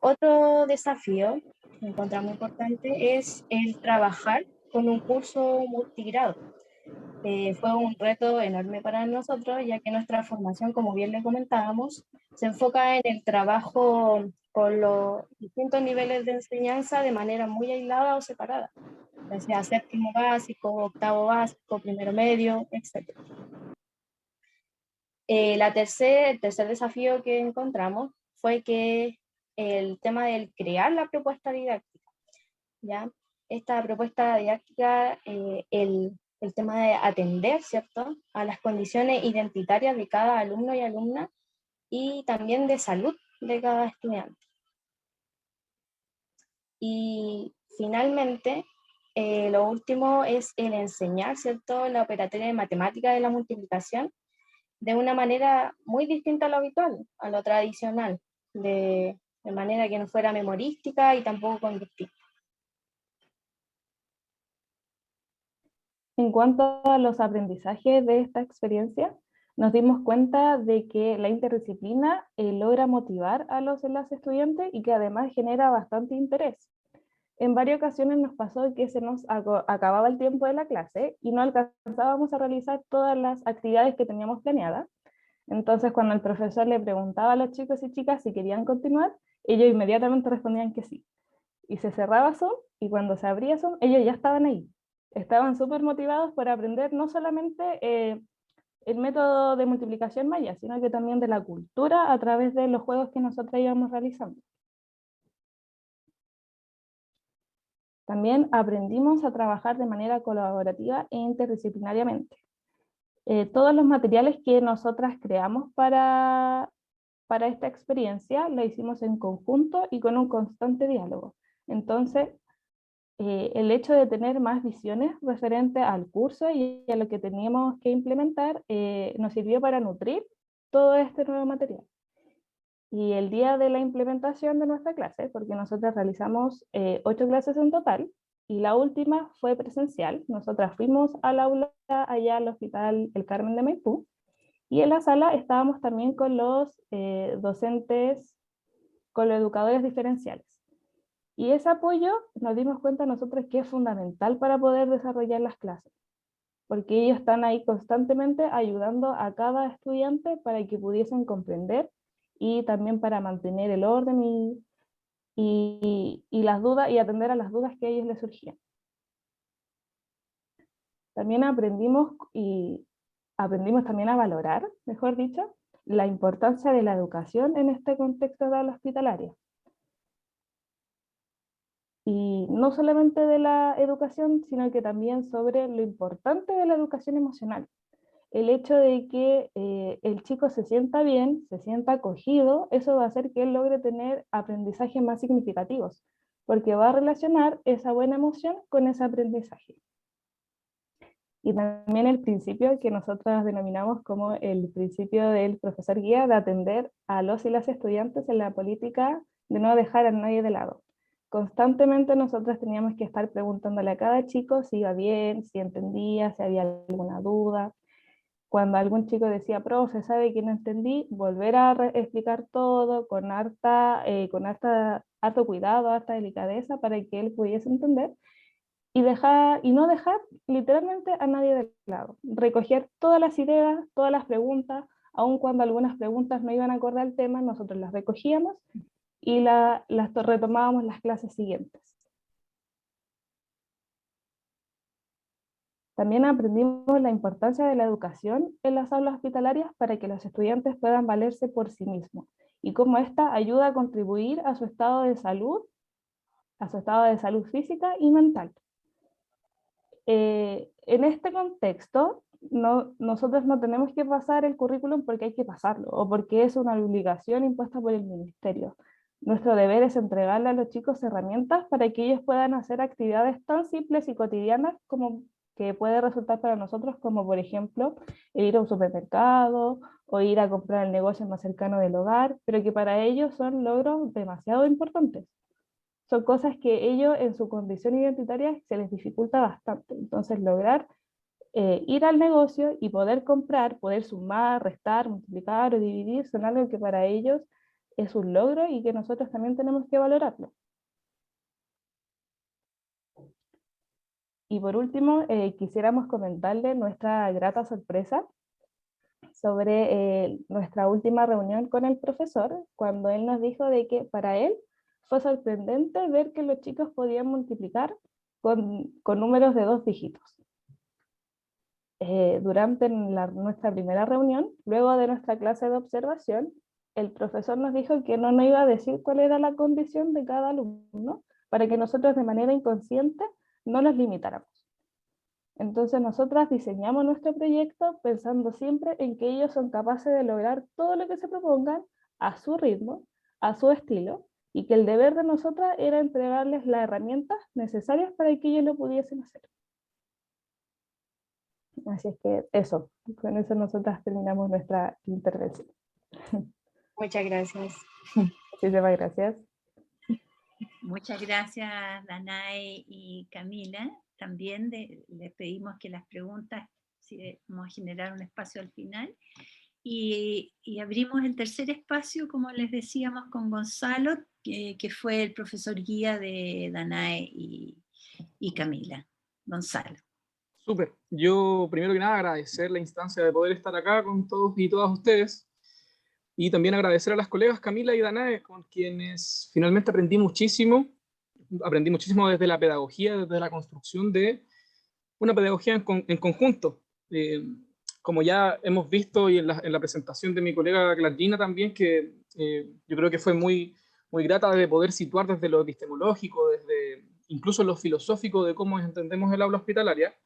Otro desafío que encontramos importante es el trabajar con un curso multigrado. Fue un reto enorme para nosotros, ya que nuestra formación, como bien le comentábamos, se enfoca en el trabajo con los distintos niveles de enseñanza de manera muy aislada o separada, ya sea séptimo básico, octavo básico, primero medio, etc. El tercer desafío que encontramos fue que el tema del crear la propuesta didáctica, ¿ya? esta propuesta didáctica el tema de atender, ¿cierto?, a las condiciones identitarias de cada alumno y alumna y también de salud de cada estudiante. Y finalmente, lo último es el enseñar, ¿cierto?, la operatoria de matemática de la multiplicación de una manera muy distinta a lo habitual, a lo tradicional, de manera que no fuera memorística y tampoco conductiva. En cuanto a los aprendizajes de esta experiencia, nos dimos cuenta de que la interdisciplina logra motivar a los estudiantes y que además genera bastante interés. En varias ocasiones nos pasó que se nos acababa el tiempo de la clase y no alcanzábamos a realizar todas las actividades que teníamos planeadas. Entonces, cuando el profesor le preguntaba a los chicos y chicas si querían continuar, ellos inmediatamente respondían que sí. Y se cerraba Zoom, y cuando se abría Zoom, ellos ya estaban ahí. Estaban súper motivados por aprender no solamente el método de multiplicación maya, sino que también de la cultura a través de los juegos que nosotros íbamos realizando. También aprendimos a trabajar de manera colaborativa e interdisciplinariamente. Todos los materiales que nosotras creamos para esta experiencia lo hicimos en conjunto y con un constante diálogo. Entonces, el hecho de tener más visiones referente al curso y a lo que teníamos que implementar nos sirvió para nutrir todo este nuevo material. Y el día de la implementación de nuestra clase, porque nosotros realizamos 8 clases en total, y la última fue presencial, nosotras fuimos al aula allá al Hospital El Carmen de Maipú, y en la sala estábamos también con los docentes, con los educadores diferenciales. Y ese apoyo nos dimos cuenta nosotros que es fundamental para poder desarrollar las clases, porque ellos están ahí constantemente ayudando a cada estudiante para que pudiesen comprender y también para mantener el orden y las dudas y atender a las dudas que a ellos les surgían. También aprendimos también a valorar, mejor dicho, la importancia de la educación en este contexto de la hospitalaria. Y no solamente de la educación, sino que también sobre lo importante de la educación emocional. El hecho de que el chico se sienta bien, se sienta acogido, eso va a hacer que él logre tener aprendizajes más significativos, porque va a relacionar esa buena emoción con ese aprendizaje. Y también el principio que nosotros denominamos como el principio del profesor guía de atender a los y las estudiantes en la política de no dejar a nadie de lado. Constantemente nosotros teníamos que estar preguntándole a cada chico si iba bien, si entendía, si había alguna duda. Cuando algún chico decía, profe, ¿sabe que no entendí? Volver a explicar todo con harto cuidado, harta delicadeza para que él pudiese entender y no dejar literalmente a nadie de lado. Recoger todas las ideas, todas las preguntas, aun cuando algunas preguntas no iban a acordar al tema, nosotros las recogíamos y las retomábamos las clases siguientes. También aprendimos la importancia de la educación en las aulas hospitalarias para que los estudiantes puedan valerse por sí mismos y cómo esta ayuda a contribuir a su estado de salud física y mental. En este contexto, nosotros no tenemos que pasar el currículum porque hay que pasarlo o porque es una obligación impuesta por el ministerio. Nuestro deber es entregarle a los chicos herramientas para que ellos puedan hacer actividades tan simples y cotidianas como que puede resultar para nosotros, como por ejemplo el ir a un supermercado o ir a comprar el negocio más cercano del hogar, pero que para ellos son logros demasiado importantes. Son cosas que ellos en su condición identitaria se les dificulta bastante. Entonces lograr ir al negocio y poder comprar, poder sumar, restar, multiplicar o dividir, son algo que para ellos es un logro y que nosotros también tenemos que valorarlo. Y por último, quisiéramos comentarle nuestra grata sorpresa sobre nuestra última reunión con el profesor, cuando él nos dijo de que para él fue sorprendente ver que los chicos podían multiplicar con números de 2 dígitos. Durante nuestra primera reunión, luego de nuestra clase de observación, el profesor nos dijo que no nos iba a decir cuál era la condición de cada alumno, para que nosotros de manera inconsciente no los limitáramos. Entonces nosotras diseñamos nuestro proyecto pensando siempre en que ellos son capaces de lograr todo lo que se propongan a su ritmo, a su estilo, y que el deber de nosotras era entregarles las herramientas necesarias para que ellos lo pudiesen hacer. Así es que eso, con eso nosotras terminamos nuestra intervención. Muchas gracias. Muchísimas gracias. Muchas gracias, Danae y Camila. También les pedimos que las preguntas, si vamos a generar un espacio al final. Y abrimos el tercer espacio, como les decíamos, con Gonzalo, que fue el profesor guía de Danae y Camila. Gonzalo. Súper. Yo, primero que nada, agradecer la instancia de poder estar acá con todos y todas ustedes. Y también agradecer a las colegas Camila y Danae, con quienes finalmente aprendí muchísimo desde la pedagogía, desde la construcción de una pedagogía en conjunto. Como ya hemos visto y en la presentación de mi colega Clargina también, que yo creo que fue muy, muy grata de poder situar desde lo epistemológico, desde incluso lo filosófico de cómo entendemos el aula hospitalaria.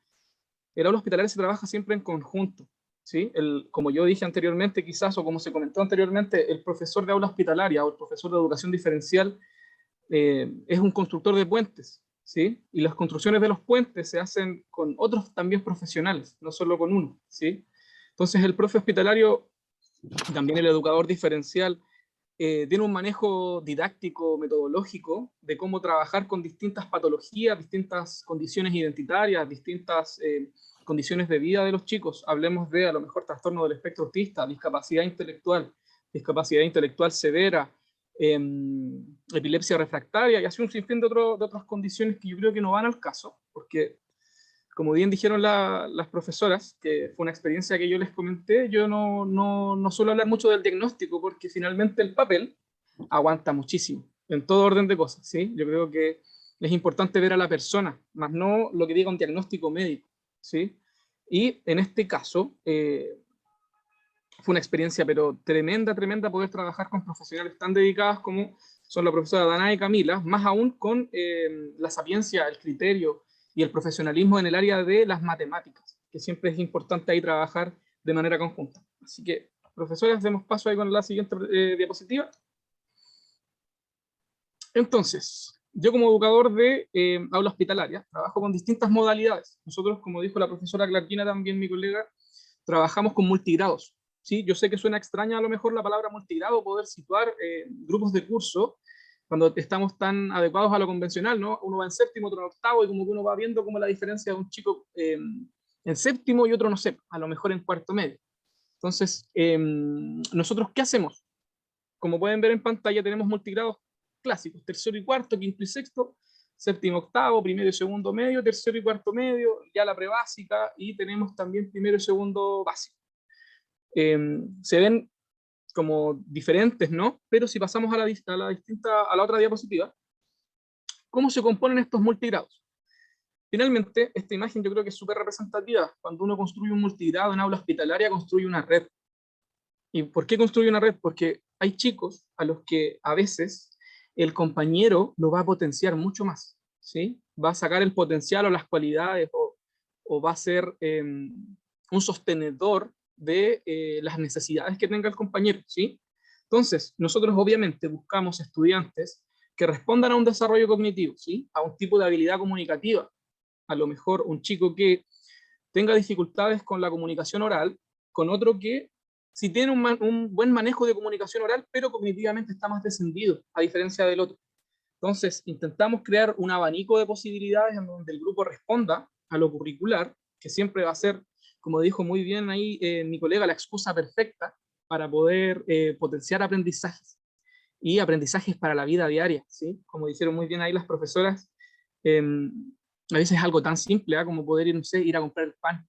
El aula hospitalaria se trabaja siempre en conjunto, ¿sí? Como yo dije anteriormente quizás, o como se comentó anteriormente, el profesor de aula hospitalaria o el profesor de educación diferencial es un constructor de puentes, ¿sí? Y las construcciones de los puentes se hacen con otros también profesionales, no solo con uno, ¿sí? Entonces el profe hospitalario, también el educador diferencial, tiene un manejo didáctico, metodológico, de cómo trabajar con distintas patologías, distintas condiciones identitarias, distintas condiciones de vida de los chicos. Hablemos de, a lo mejor, trastorno del espectro autista, discapacidad intelectual severa, epilepsia refractaria, y así un sinfín de otras condiciones que yo creo que no van al caso, porque, como bien dijeron las profesoras, que fue una experiencia que yo les comenté, yo no suelo hablar mucho del diagnóstico, porque finalmente el papel aguanta muchísimo, en todo orden de cosas, ¿sí? Yo creo que es importante ver a la persona, más no lo que diga un diagnóstico médico, ¿sí? Y en este caso, fue una experiencia pero tremenda poder trabajar con profesionales tan dedicadas como son la profesora Danae y Camila, más aún con la sapiencia, el criterio y el profesionalismo en el área de las matemáticas, que siempre es importante ahí trabajar de manera conjunta. Así que, profesoras, demos paso ahí con la siguiente diapositiva. Entonces, yo como educador de aula hospitalaria trabajo con distintas modalidades. Nosotros, como dijo la profesora Clargina, también mi colega, trabajamos con multigrados. ¿Sí? Yo sé que suena extraña a lo mejor la palabra multigrado, poder situar grupos de curso cuando estamos tan adecuados a lo convencional, ¿no? Uno va en séptimo, otro en octavo, y como que uno va viendo como la diferencia de un chico en séptimo y otro, no sé, a lo mejor en cuarto medio. Entonces, ¿nosotros qué hacemos? Como pueden ver en pantalla, tenemos multigrados clásicos, tercero y cuarto, quinto y sexto, séptimo, octavo, primero y segundo medio, tercero y cuarto medio, ya la prebásica, y tenemos también primero y segundo básico. Se ven como diferentes, ¿no? Pero si pasamos a la otra diapositiva, ¿cómo se componen estos multigrados? Finalmente, esta imagen yo creo que es súper representativa. Cuando uno construye un multigrado en aula hospitalaria, construye una red. ¿Y por qué construye una red? Porque hay chicos a los que a veces el compañero lo va a potenciar mucho más, ¿sí? Va a sacar el potencial o las cualidades o va a ser un sostenedor de las necesidades que tenga el compañero, ¿sí? Entonces, nosotros obviamente buscamos estudiantes que respondan a un desarrollo cognitivo, ¿sí? A un tipo de habilidad comunicativa. A lo mejor un chico que tenga dificultades con la comunicación oral, con otro que sí tiene un buen manejo de comunicación oral, pero cognitivamente está más descendido, a diferencia del otro. Entonces, intentamos crear un abanico de posibilidades en donde el grupo responda a lo curricular, que siempre va a ser, como dijo muy bien ahí mi colega, la excusa perfecta para poder potenciar aprendizajes, y aprendizajes para la vida diaria, ¿sí? Como dijeron muy bien ahí las profesoras, a veces es algo tan simple, como poder no sé, ir a comprar el pan,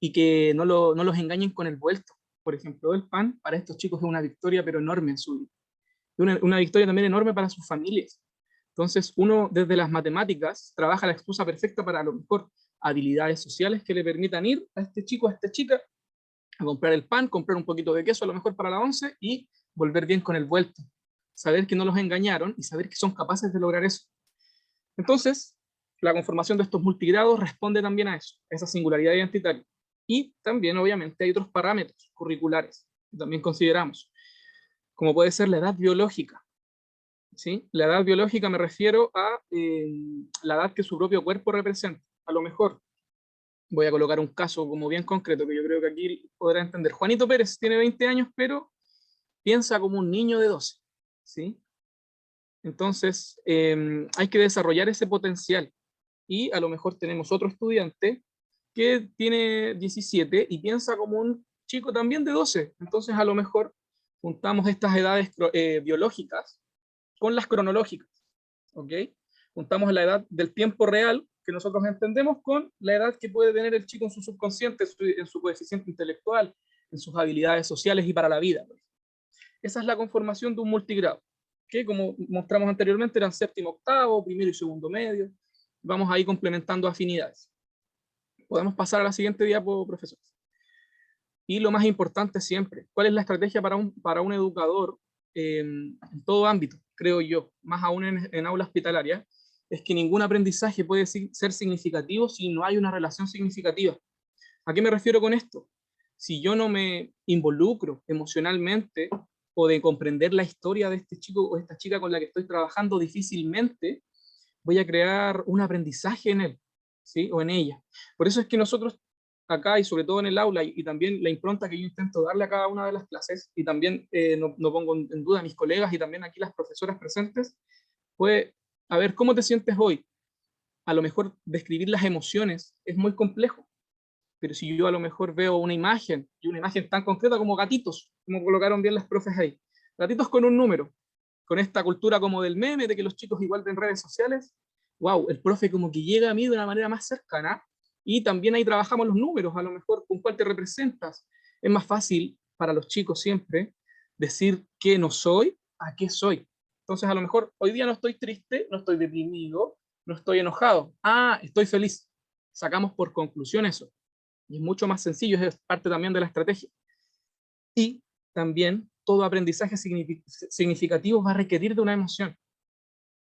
y que no los engañen con el vuelto. Por ejemplo, el pan para estos chicos es una victoria, pero enorme en su vida. Una victoria también enorme para sus familias. Entonces, uno desde las matemáticas trabaja la excusa perfecta para a lo mejor habilidades sociales que le permitan ir a este chico, a esta chica, a comprar el pan, comprar un poquito de queso a lo mejor para la once y volver bien con el vuelto. Saber que no los engañaron y saber que son capaces de lograr eso. Entonces, la conformación de estos multigrados responde también a eso, a esa singularidad identitaria. Y también, obviamente, hay otros parámetros curriculares que también consideramos, como puede ser la edad biológica. ¿Sí? La edad biológica me refiero a la edad que su propio cuerpo representa. A lo mejor voy a colocar un caso como bien concreto, que yo creo que aquí podrá entender. Juanito Pérez tiene 20 años, pero piensa como un niño de 12. ¿Sí? Entonces, hay que desarrollar ese potencial. Y a lo mejor tenemos otro estudiante que tiene 17 y piensa como un chico también de 12. Entonces, a lo mejor juntamos estas edades biológicas con las cronológicas, ¿ok? Juntamos la edad del tiempo real que nosotros entendemos con la edad que puede tener el chico en su subconsciente, en su coeficiente intelectual, en sus habilidades sociales y para la vida. Esa es la conformación de un multigrado, que como mostramos anteriormente eran séptimo, octavo, primero y segundo medio. Vamos ahí complementando afinidades. Podemos pasar a la siguiente diapo, profesor. Y lo más importante siempre, ¿cuál es la estrategia para un educador en todo ámbito, creo yo, más aún en aula hospitalaria? Es que ningún aprendizaje puede ser significativo si no hay una relación significativa. ¿A qué me refiero con esto? Si yo no me involucro emocionalmente o de comprender la historia de este chico o esta chica con la que estoy trabajando, difícilmente voy a crear un aprendizaje en él, ¿sí? O en ella. Por eso es que nosotros acá y sobre todo en el aula y también la impronta que yo intento darle a cada una de las clases y también no pongo en duda a mis colegas y también aquí las profesoras presentes, pues a ver, ¿cómo te sientes hoy? A lo mejor describir las emociones es muy complejo, pero si yo a lo mejor veo una imagen y una imagen tan concreta como gatitos, como colocaron bien las profes ahí, gatitos con un número, con esta cultura como del meme, de que los chicos igual ven redes sociales, wow, el profe como que llega a mí de una manera más cercana. Y también ahí trabajamos los números, a lo mejor con cuál te representas. Es más fácil para los chicos siempre decir qué no soy a qué soy. Entonces a lo mejor hoy día no estoy triste, no estoy deprimido, no estoy enojado. Ah, estoy feliz. Sacamos por conclusión eso. Y es mucho más sencillo, es parte también de la estrategia. Y también todo aprendizaje significativo va a requerir de una emoción.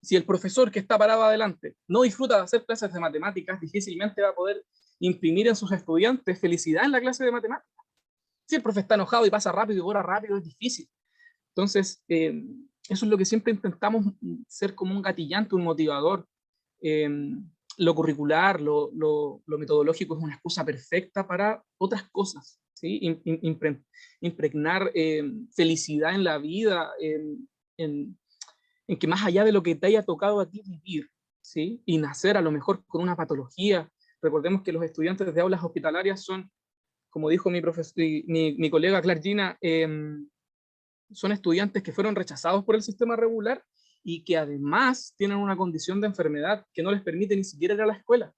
Si el profesor que está parado adelante no disfruta de hacer clases de matemáticas, difícilmente va a poder imprimir en sus estudiantes felicidad en la clase de matemáticas. Si el profe está enojado y pasa rápido y borra rápido, es difícil. Entonces, eso es lo que siempre intentamos ser como un gatillante, un motivador. Lo curricular, lo metodológico es una excusa perfecta para otras cosas, ¿sí? Impregnar felicidad en la vida, en que más allá de lo que te haya tocado a ti vivir, ¿sí? Y nacer a lo mejor con una patología. Recordemos que los estudiantes de aulas hospitalarias son, como dijo mi colega Clargina, son estudiantes que fueron rechazados por el sistema regular y que además tienen una condición de enfermedad que no les permite ni siquiera ir a la escuela.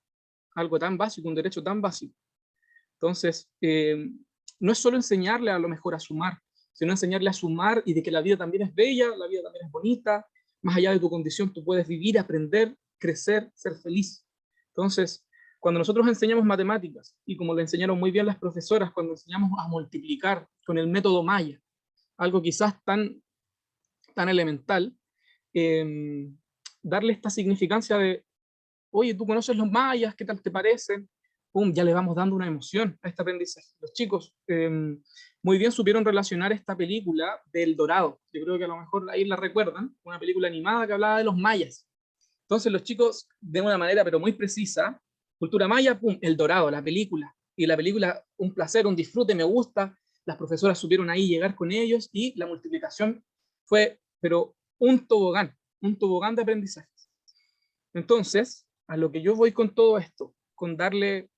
Algo tan básico, un derecho tan básico. Entonces, no es solo enseñarle a lo mejor a sumar, sino enseñarle a sumar y de que la vida también es bella, la vida también es bonita, más allá de tu condición tú puedes vivir, aprender, crecer, ser feliz. Entonces, cuando nosotros enseñamos matemáticas, y como le enseñaron muy bien las profesoras, cuando enseñamos a multiplicar con el método Maya, algo quizás tan elemental, darle esta significancia de, oye, ¿tú conoces los mayas? ¿Qué tal te parecen? Pum, ya le vamos dando una emoción a este aprendizaje. Los chicos muy bien supieron relacionar esta película del Dorado. Yo creo que a lo mejor ahí la recuerdan, una película animada que hablaba de los mayas. Entonces los chicos, de una manera pero muy precisa, cultura maya, pum, El Dorado, la película. Y la película, un placer, un disfrute, me gusta. Las profesoras supieron ahí llegar con ellos y la multiplicación fue, pero un tobogán de aprendizajes. Entonces, a lo que yo voy con todo esto, con darle,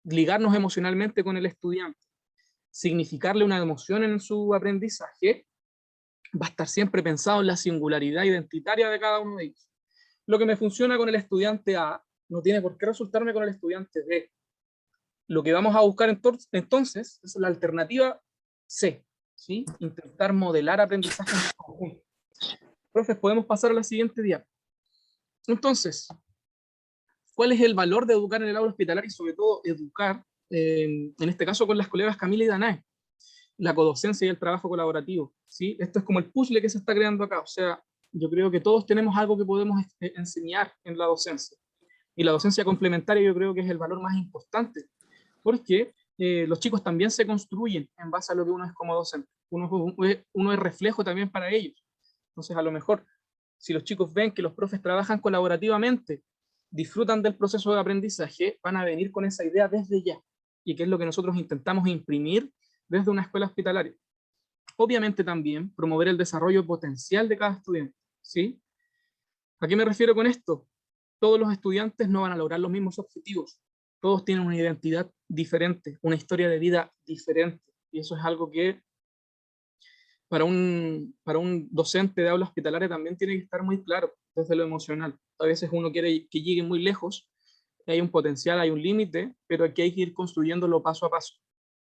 ligarnos emocionalmente con el estudiante, significarle una emoción en su aprendizaje, va a estar siempre pensado en la singularidad identitaria de cada uno de ellos. Lo que me funciona con el estudiante A no tiene por qué resultarme con el estudiante B. Lo que vamos a buscar entonces es la alternativa C, ¿sí? Intentar modelar aprendizaje en conjunto. Profes, podemos pasar a la siguiente diapositiva. Entonces, ¿cuál es el valor de educar en el aula hospitalaria y sobre todo educar, en este caso con las colegas Camila y Danae? La codocencia y el trabajo colaborativo, ¿sí? Esto es como el puzzle que se está creando acá, o sea, yo creo que todos tenemos algo que podemos enseñar en la docencia. Y la docencia complementaria yo creo que es el valor más importante, porque los chicos también se construyen en base a lo que uno es como docente. Uno es reflejo también para ellos. Entonces, a lo mejor, si los chicos ven que los profes trabajan colaborativamente, disfrutan del proceso de aprendizaje, van a venir con esa idea desde ya, y que es lo que nosotros intentamos imprimir desde una escuela hospitalaria. Obviamente también promover el desarrollo potencial de cada estudiante, ¿sí? ¿A qué me refiero con esto? Todos los estudiantes no van a lograr los mismos objetivos, todos tienen una identidad diferente, una historia de vida diferente, y eso es algo que para un docente de aula hospitalaria también tiene que estar muy claro desde lo emocional. A veces uno quiere que llegue muy lejos, hay un potencial, hay un límite, pero aquí hay que ir construyéndolo paso a paso,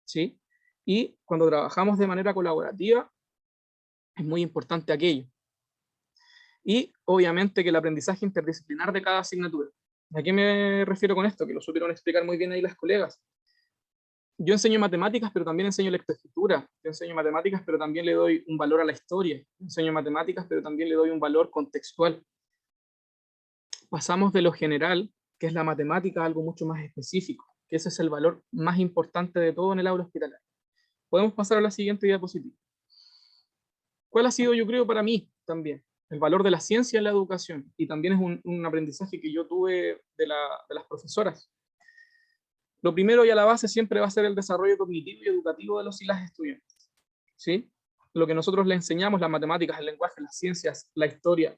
¿sí? Y cuando trabajamos de manera colaborativa, es muy importante aquello. Y obviamente que el aprendizaje interdisciplinar de cada asignatura. ¿A qué me refiero con esto? Que lo supieron explicar muy bien ahí las colegas. Yo enseño matemáticas, pero también enseño lectoescritura. Yo enseño matemáticas, pero también le doy un valor a la historia. Yo enseño matemáticas, pero también le doy un valor contextual. Pasamos de lo general, que es la matemática, a algo mucho más específico, que ese es el valor más importante de todo en el aula hospitalaria. Podemos pasar a la siguiente diapositiva. ¿Cuál ha sido, yo creo, para mí también el valor de la ciencia en la educación? Y también es un aprendizaje que yo tuve de las profesoras. Lo primero y a la base siempre va a ser el desarrollo cognitivo y educativo de los y las estudiantes, ¿sí? Lo que nosotros le enseñamos, las matemáticas, el lenguaje, las ciencias, la historia,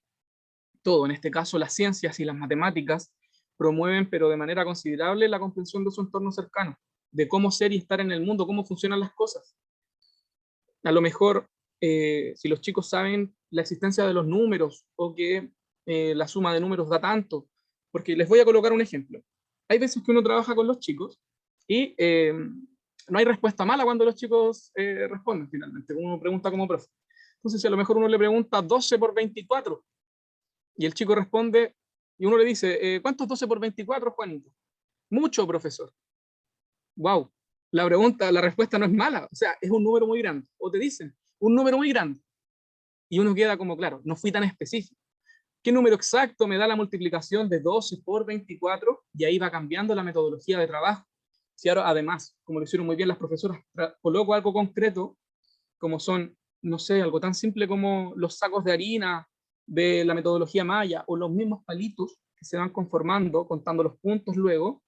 todo, en este caso las ciencias y las matemáticas, promueven, pero de manera considerable, la comprensión de su entorno cercano, de cómo ser y estar en el mundo, cómo funcionan las cosas. A lo mejor, si los chicos saben la existencia de los números, o que la suma de números da tanto, porque les voy a colocar un ejemplo. Hay veces que uno trabaja con los chicos y no hay respuesta mala cuando los chicos responden finalmente, uno pregunta como profe. Entonces, si a lo mejor uno le pregunta 12 por 24, y el chico responde, y uno le dice, ¿cuánto es 12 por 24, Juanito? Mucho, profesor. Wow, la respuesta no es mala, o sea, es un número muy grande. O te dicen, un número muy grande. Y uno queda como, claro, no fui tan específico. ¿Qué número exacto me da la multiplicación de 12 por 24? Y ahí va cambiando la metodología de trabajo. Si ahora, además, como lo hicieron muy bien las profesoras, coloco algo concreto, como son, no sé, algo tan simple como los sacos de harina de la metodología Maya, o los mismos palitos que se van conformando, contando los puntos luego,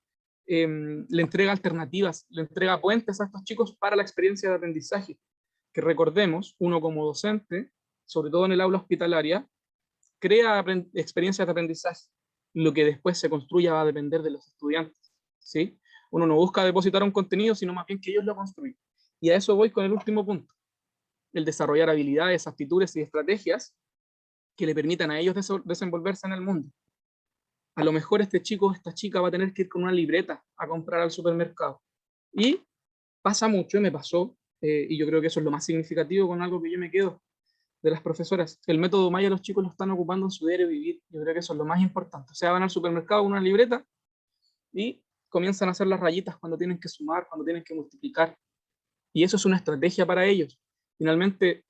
le entrega alternativas, le entrega puentes a estos chicos para la experiencia de aprendizaje. Que recordemos, uno como docente, sobre todo en el aula hospitalaria, crea experiencias de aprendizaje. Lo que después se construya va a depender de los estudiantes, ¿sí? Uno no busca depositar un contenido, sino más bien que ellos lo construyan. Y a eso voy con el último punto, el desarrollar habilidades, aptitudes y estrategias que le permitan a ellos desenvolverse en el mundo. A lo mejor este chico o esta chica va a tener que ir con una libreta a comprar al supermercado. Y pasa mucho, y me pasó, y yo creo que eso es lo más significativo con algo que yo me quedo de las profesoras. El método Maya los chicos lo están ocupando en su diario vivir. Yo creo que eso es lo más importante. O sea, van al supermercado con una libreta y comienzan a hacer las rayitas cuando tienen que sumar, cuando tienen que multiplicar. Y eso es una estrategia para ellos. Finalmente,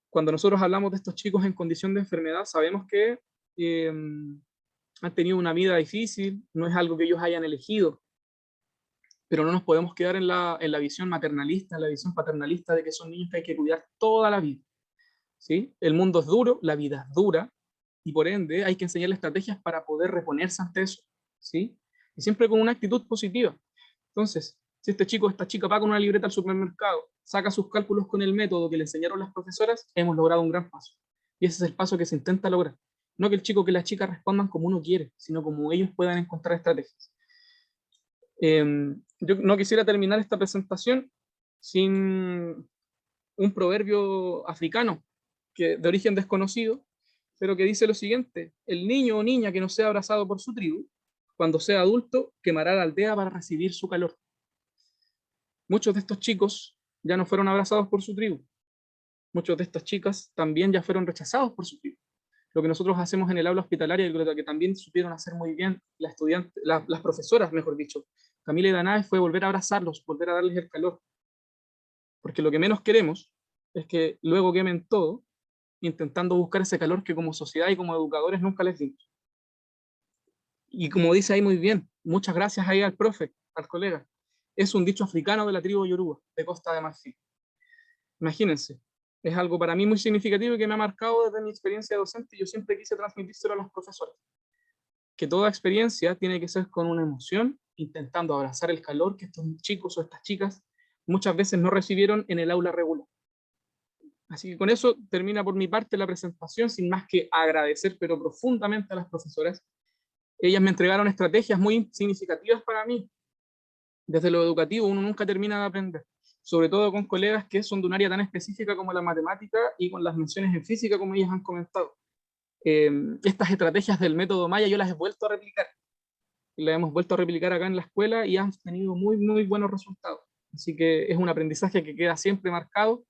cuando nosotros hablamos de estos chicos en condición de enfermedad, sabemos que han tenido una vida difícil, no es algo que ellos hayan elegido, pero no nos podemos quedar en la visión maternalista, en la visión paternalista de que son niños que hay que cuidar toda la vida, ¿sí? El mundo es duro, la vida es dura, y por ende hay que enseñarle estrategias para poder reponerse ante eso, ¿sí? Y siempre con una actitud positiva. Entonces, si este chico o esta chica va con una libreta al supermercado, saca sus cálculos con el método que le enseñaron las profesoras, hemos logrado un gran paso. Y ese es el paso que se intenta lograr. No que el chico o que la chica respondan como uno quiere, sino como ellos puedan encontrar estrategias. Yo no quisiera terminar esta presentación sin un proverbio africano de origen desconocido, pero que dice lo siguiente: el niño o niña que no sea abrazado por su tribu, cuando sea adulto, quemará la aldea para recibir su calor. Muchos de estos chicos ya no fueron abrazados por su tribu. Muchos de estas chicas también ya fueron rechazados por su tribu. Lo que nosotros hacemos en el aula hospitalaria, yo creo que también supieron hacer muy bien las profesoras, mejor dicho, Camila y Danae, fue volver a abrazarlos, volver a darles el calor. Porque lo que menos queremos es que luego quemen todo, intentando buscar ese calor que como sociedad y como educadores nunca les dimos. Y como dice ahí muy bien, muchas gracias ahí al profe, al colega. Es un dicho africano de la tribu Yoruba, de Costa de Marfil. Imagínense, es algo para mí muy significativo y que me ha marcado desde mi experiencia docente. Yo siempre quise transmitírselo a los profesores, que toda experiencia tiene que ser con una emoción, intentando abrazar el calor que estos chicos o estas chicas muchas veces no recibieron en el aula regular. Así que con eso termina por mi parte la presentación, sin más que agradecer, pero profundamente, a las profesoras. Ellas me entregaron estrategias muy significativas para mí. Desde lo educativo uno nunca termina de aprender, sobre todo con colegas que son de un área tan específica como la matemática y con las menciones en física, como ellas han comentado. Estas estrategias del método Maya yo las he vuelto a replicar. Las hemos vuelto a replicar acá en la escuela y han tenido muy, muy buenos resultados. Así que es un aprendizaje que queda siempre marcado,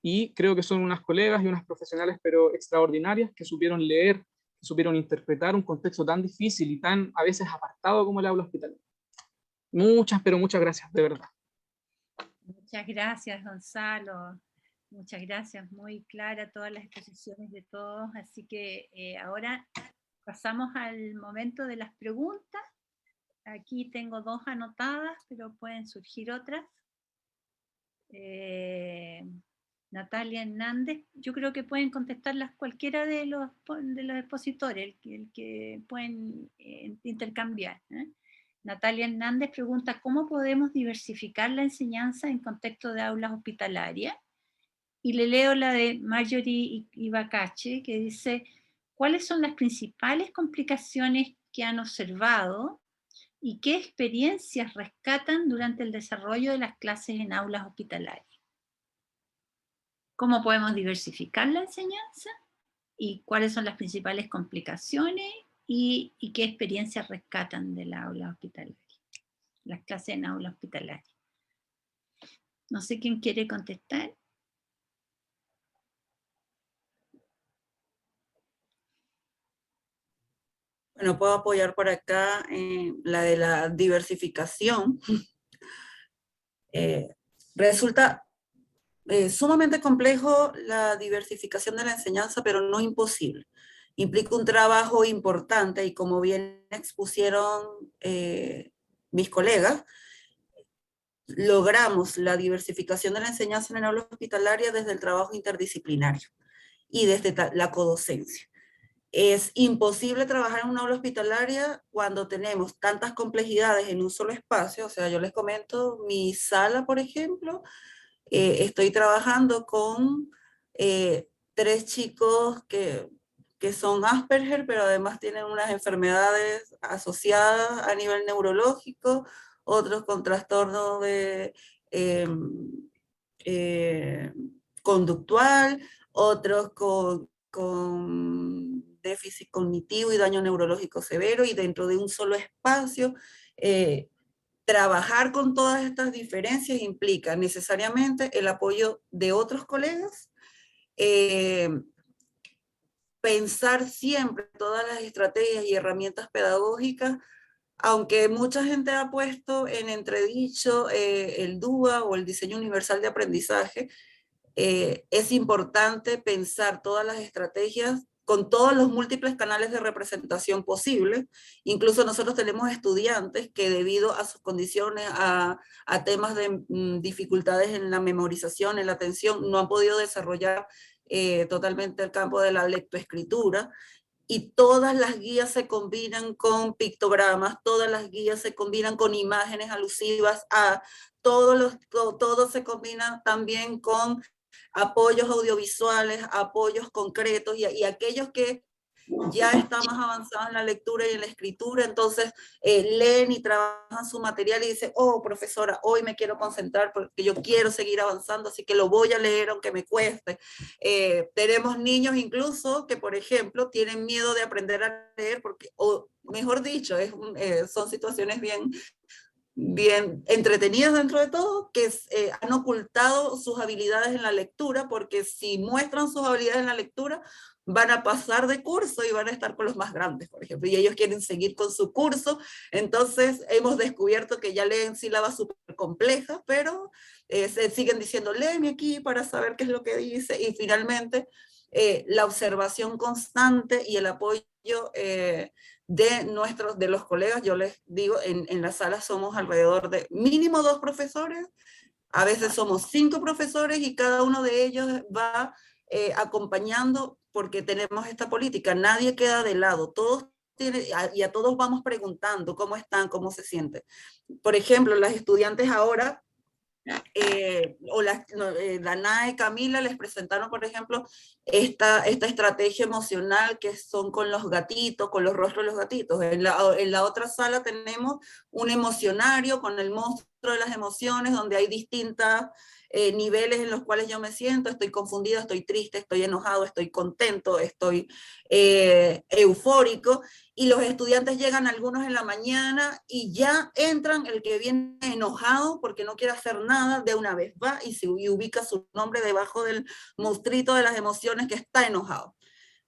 y creo que son unas colegas y unas profesionales pero extraordinarias, que supieron leer, que supieron interpretar un contexto tan difícil y tan a veces apartado como el aula hospitalaria. Muchas, pero muchas gracias, de verdad. Muchas gracias, Gonzalo. Muchas gracias, muy clara todas las exposiciones de todos. Así que ahora pasamos al momento de las preguntas. Aquí tengo 2 anotadas, pero pueden surgir otras. Natalia Hernández, yo creo que pueden contestarlas cualquiera de los expositores, el que pueden intercambiar. Natalia Hernández pregunta, ¿cómo podemos diversificar la enseñanza en contexto de aulas hospitalarias? Y le leo la de Marjorie Ibacache, que dice, ¿cuáles son las principales complicaciones que han observado y qué experiencias rescatan durante el desarrollo de las clases en aulas hospitalarias? ¿Cómo podemos diversificar la enseñanza? ¿Y cuáles son las principales complicaciones? ¿Y qué experiencias rescatan de la aula hospitalaria? Las clases en aula hospitalaria. No sé quién quiere contestar. Bueno, puedo apoyar por acá la de la diversificación. Resulta sumamente complejo la diversificación de la enseñanza, pero no imposible. Implica un trabajo importante y, como bien expusieron mis colegas, logramos la diversificación de la enseñanza en el aula hospitalaria desde el trabajo interdisciplinario y desde la codocencia. Es imposible trabajar en una aula hospitalaria cuando tenemos tantas complejidades en un solo espacio. O sea, yo les comento, mi sala, por ejemplo, estoy trabajando con 3 chicos que son Asperger, pero además tienen unas enfermedades asociadas a nivel neurológico, otros con trastorno de conductual, otros con déficit cognitivo y daño neurológico severo, y dentro de un solo espacio. Trabajar con todas estas diferencias implica necesariamente el apoyo de otros colegas, pensar siempre todas las estrategias y herramientas pedagógicas, aunque mucha gente ha puesto en entredicho el DUA o el diseño universal de aprendizaje. Es importante pensar todas las estrategias con todos los múltiples canales de representación posibles. Incluso nosotros tenemos estudiantes que, debido a sus condiciones, a temas de dificultades en la memorización, en la atención, no han podido desarrollar totalmente el campo de la lectoescritura, y todas las guías se combinan con pictogramas, todas las guías se combinan con imágenes alusivas a, todo se combina también con apoyos audiovisuales, apoyos concretos, y aquellos que ya están más avanzados en la lectura y en la escritura, entonces leen y trabajan su material y dicen, oh, profesora, hoy me quiero concentrar porque yo quiero seguir avanzando, así que lo voy a leer aunque me cueste. Tenemos niños incluso que, por ejemplo, tienen miedo de aprender a leer porque, o mejor dicho, son situaciones bien entretenidas dentro de todo, que han ocultado sus habilidades en la lectura, porque si muestran sus habilidades en la lectura, van a pasar de curso y van a estar con los más grandes, por ejemplo, y ellos quieren seguir con su curso. Entonces hemos descubierto que ya leen sílabas súper complejas, pero se siguen diciendo, léeme aquí para saber qué es lo que dice, y finalmente la observación constante y el apoyo de los colegas. Yo les digo, en la sala somos alrededor de mínimo 2 profesores, a veces somos 5 profesores y cada uno de ellos va acompañando porque tenemos esta política. Nadie queda de lado, todos y a todos vamos preguntando cómo están, cómo se sienten. Por ejemplo, las estudiantes ahora, Danae, Camila, les presentaron, por ejemplo, esta estrategia emocional que son con los gatitos, con los rostros de los gatitos. En la otra sala tenemos un emocionario con el monstruo de las emociones, donde hay distintos niveles en los cuales yo me siento. Estoy confundida, estoy triste, estoy enojado, estoy contento, estoy eufórico. Y los estudiantes llegan algunos en la mañana y ya entran, el que viene enojado porque no quiere hacer nada, de una vez va y ubica su nombre debajo del monstruito de las emociones que está enojado.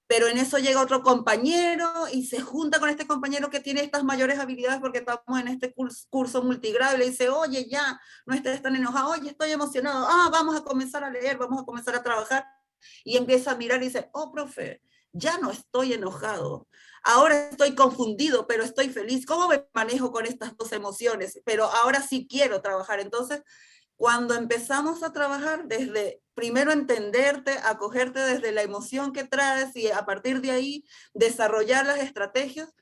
Pero en eso llega otro compañero y se junta con este compañero que tiene estas mayores habilidades porque estamos en este curso multigrado y le dice, oye, ya, no estés tan enojado, oye, estoy emocionado, vamos a comenzar a leer, vamos a comenzar a trabajar. Y empieza a mirar y dice, oh, profe, ya no estoy enojado, ahora estoy confundido, pero estoy feliz. ¿Cómo me manejo con estas 2 emociones? Pero ahora sí quiero trabajar. Entonces, cuando empezamos a trabajar desde, primero entenderte, acogerte desde la emoción que traes y a partir de ahí desarrollar las estrategias,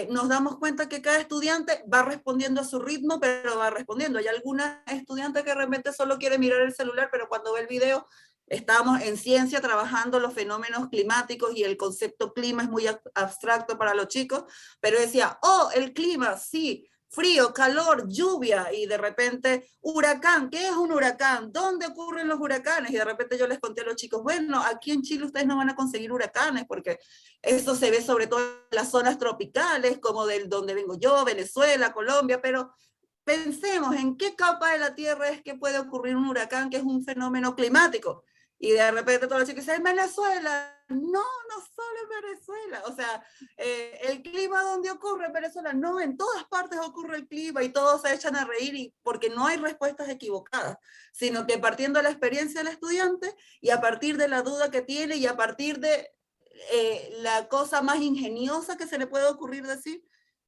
nos damos cuenta que cada estudiante va respondiendo a su ritmo, pero va respondiendo. Hay alguna estudiante que de repente solo quiere mirar el celular, pero cuando ve el video, estábamos en ciencia trabajando los fenómenos climáticos y el concepto clima es muy abstracto para los chicos, pero decía, oh, el clima, sí, frío, calor, lluvia, y de repente, huracán, ¿qué es un huracán? ¿Dónde ocurren los huracanes? Y de repente yo les conté a los chicos, bueno, aquí en Chile ustedes no van a conseguir huracanes, porque eso se ve sobre todo en las zonas tropicales, como del donde vengo yo, Venezuela, Colombia, pero pensemos en qué capa de la Tierra es que puede ocurrir un huracán, que es un fenómeno climático. Y de repente todos los chicos dicen, en Venezuela. No, no solo en Venezuela. O sea, el clima donde ocurre en Venezuela, no, en todas partes ocurre el clima y todos se echan a reír porque no hay respuestas equivocadas, sino que partiendo de la experiencia del estudiante y a partir de la duda que tiene y a partir de la cosa más ingeniosa que se le puede ocurrir decir,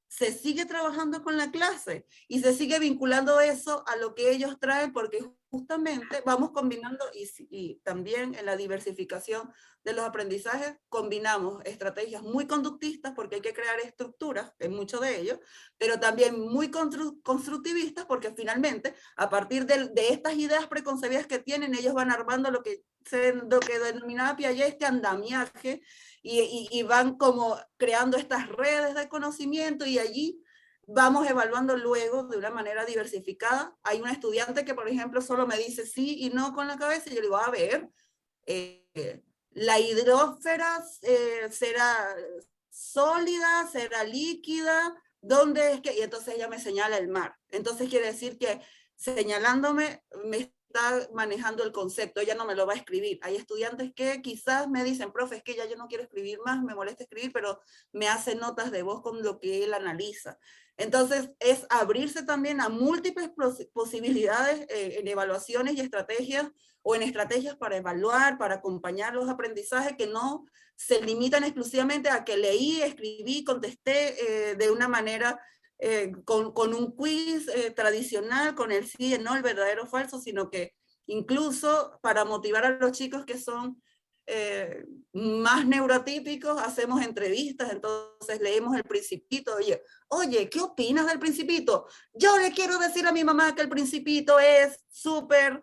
se sigue trabajando con la clase y se sigue vinculando eso a lo que ellos traen, porque justamente vamos combinando y también en la diversificación de los aprendizajes combinamos estrategias muy conductistas porque hay que crear estructuras en muchos de ellos, pero también muy constructivistas porque finalmente a partir de estas ideas preconcebidas que tienen ellos van armando lo que denominaba Piaget este andamiaje y van como creando estas redes de conocimiento y allí vamos evaluando luego de una manera diversificada. Hay un estudiante que, por ejemplo, solo me dice sí y no con la cabeza y yo le digo, a ver, la hidrósfera será sólida, será líquida, ¿dónde es que? Y entonces ella me señala el mar. Entonces quiere decir que señalándome me está manejando el concepto, ella no me lo va a escribir. Hay estudiantes que quizás me dicen, profe, es que ya yo no quiero escribir más, me molesta escribir, pero me hace notas de voz con lo que él analiza. Entonces, es abrirse también a múltiples posibilidades en evaluaciones y estrategias, o en estrategias para evaluar, para acompañar los aprendizajes que no se limitan exclusivamente a que leí, escribí, contesté de una manera con un quiz tradicional, con el sí, el no, el verdadero o falso, sino que incluso para motivar a los chicos que son más neurotípicos, hacemos entrevistas, entonces leemos El Principito, oye, ¿qué opinas del Principito? Yo le quiero decir a mi mamá que El Principito es súper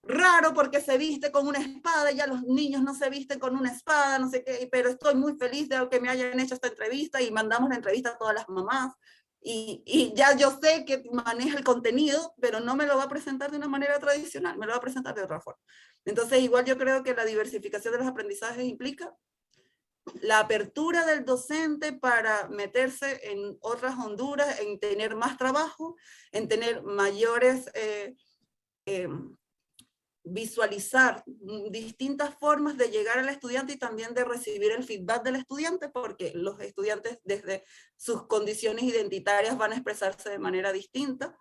raro porque se viste con una espada, ya los niños no se visten con una espada, no sé qué, pero estoy muy feliz de que me hayan hecho esta entrevista y mandamos la entrevista a todas las mamás. Y ya yo sé que maneja el contenido, pero no me lo va a presentar de una manera tradicional, me lo va a presentar de otra forma. Entonces, igual yo creo que la diversificación de los aprendizajes implica la apertura del docente para meterse en otras honduras, en tener más trabajo, en tener mayores, visualizar distintas formas de llegar al estudiante y también de recibir el feedback del estudiante, porque los estudiantes desde sus condiciones identitarias van a expresarse de manera distinta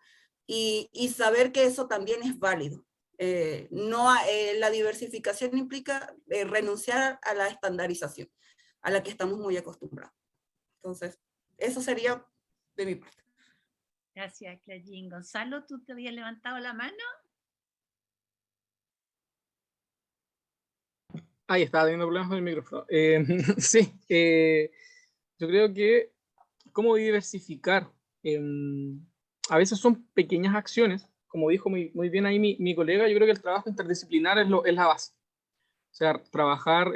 y saber que eso también es válido. La diversificación implica renunciar a la estandarización. a la que estamos muy acostumbrados. Entonces, eso sería de mi parte. Gracias, Clarín. Gonzalo, ¿tú te habías levantado la mano? Ahí estaba teniendo problemas con el micrófono. Sí, yo creo que cómo diversificar. A veces son pequeñas acciones, como dijo muy bien ahí mi colega, yo creo que el trabajo interdisciplinar es la base. O sea, trabajar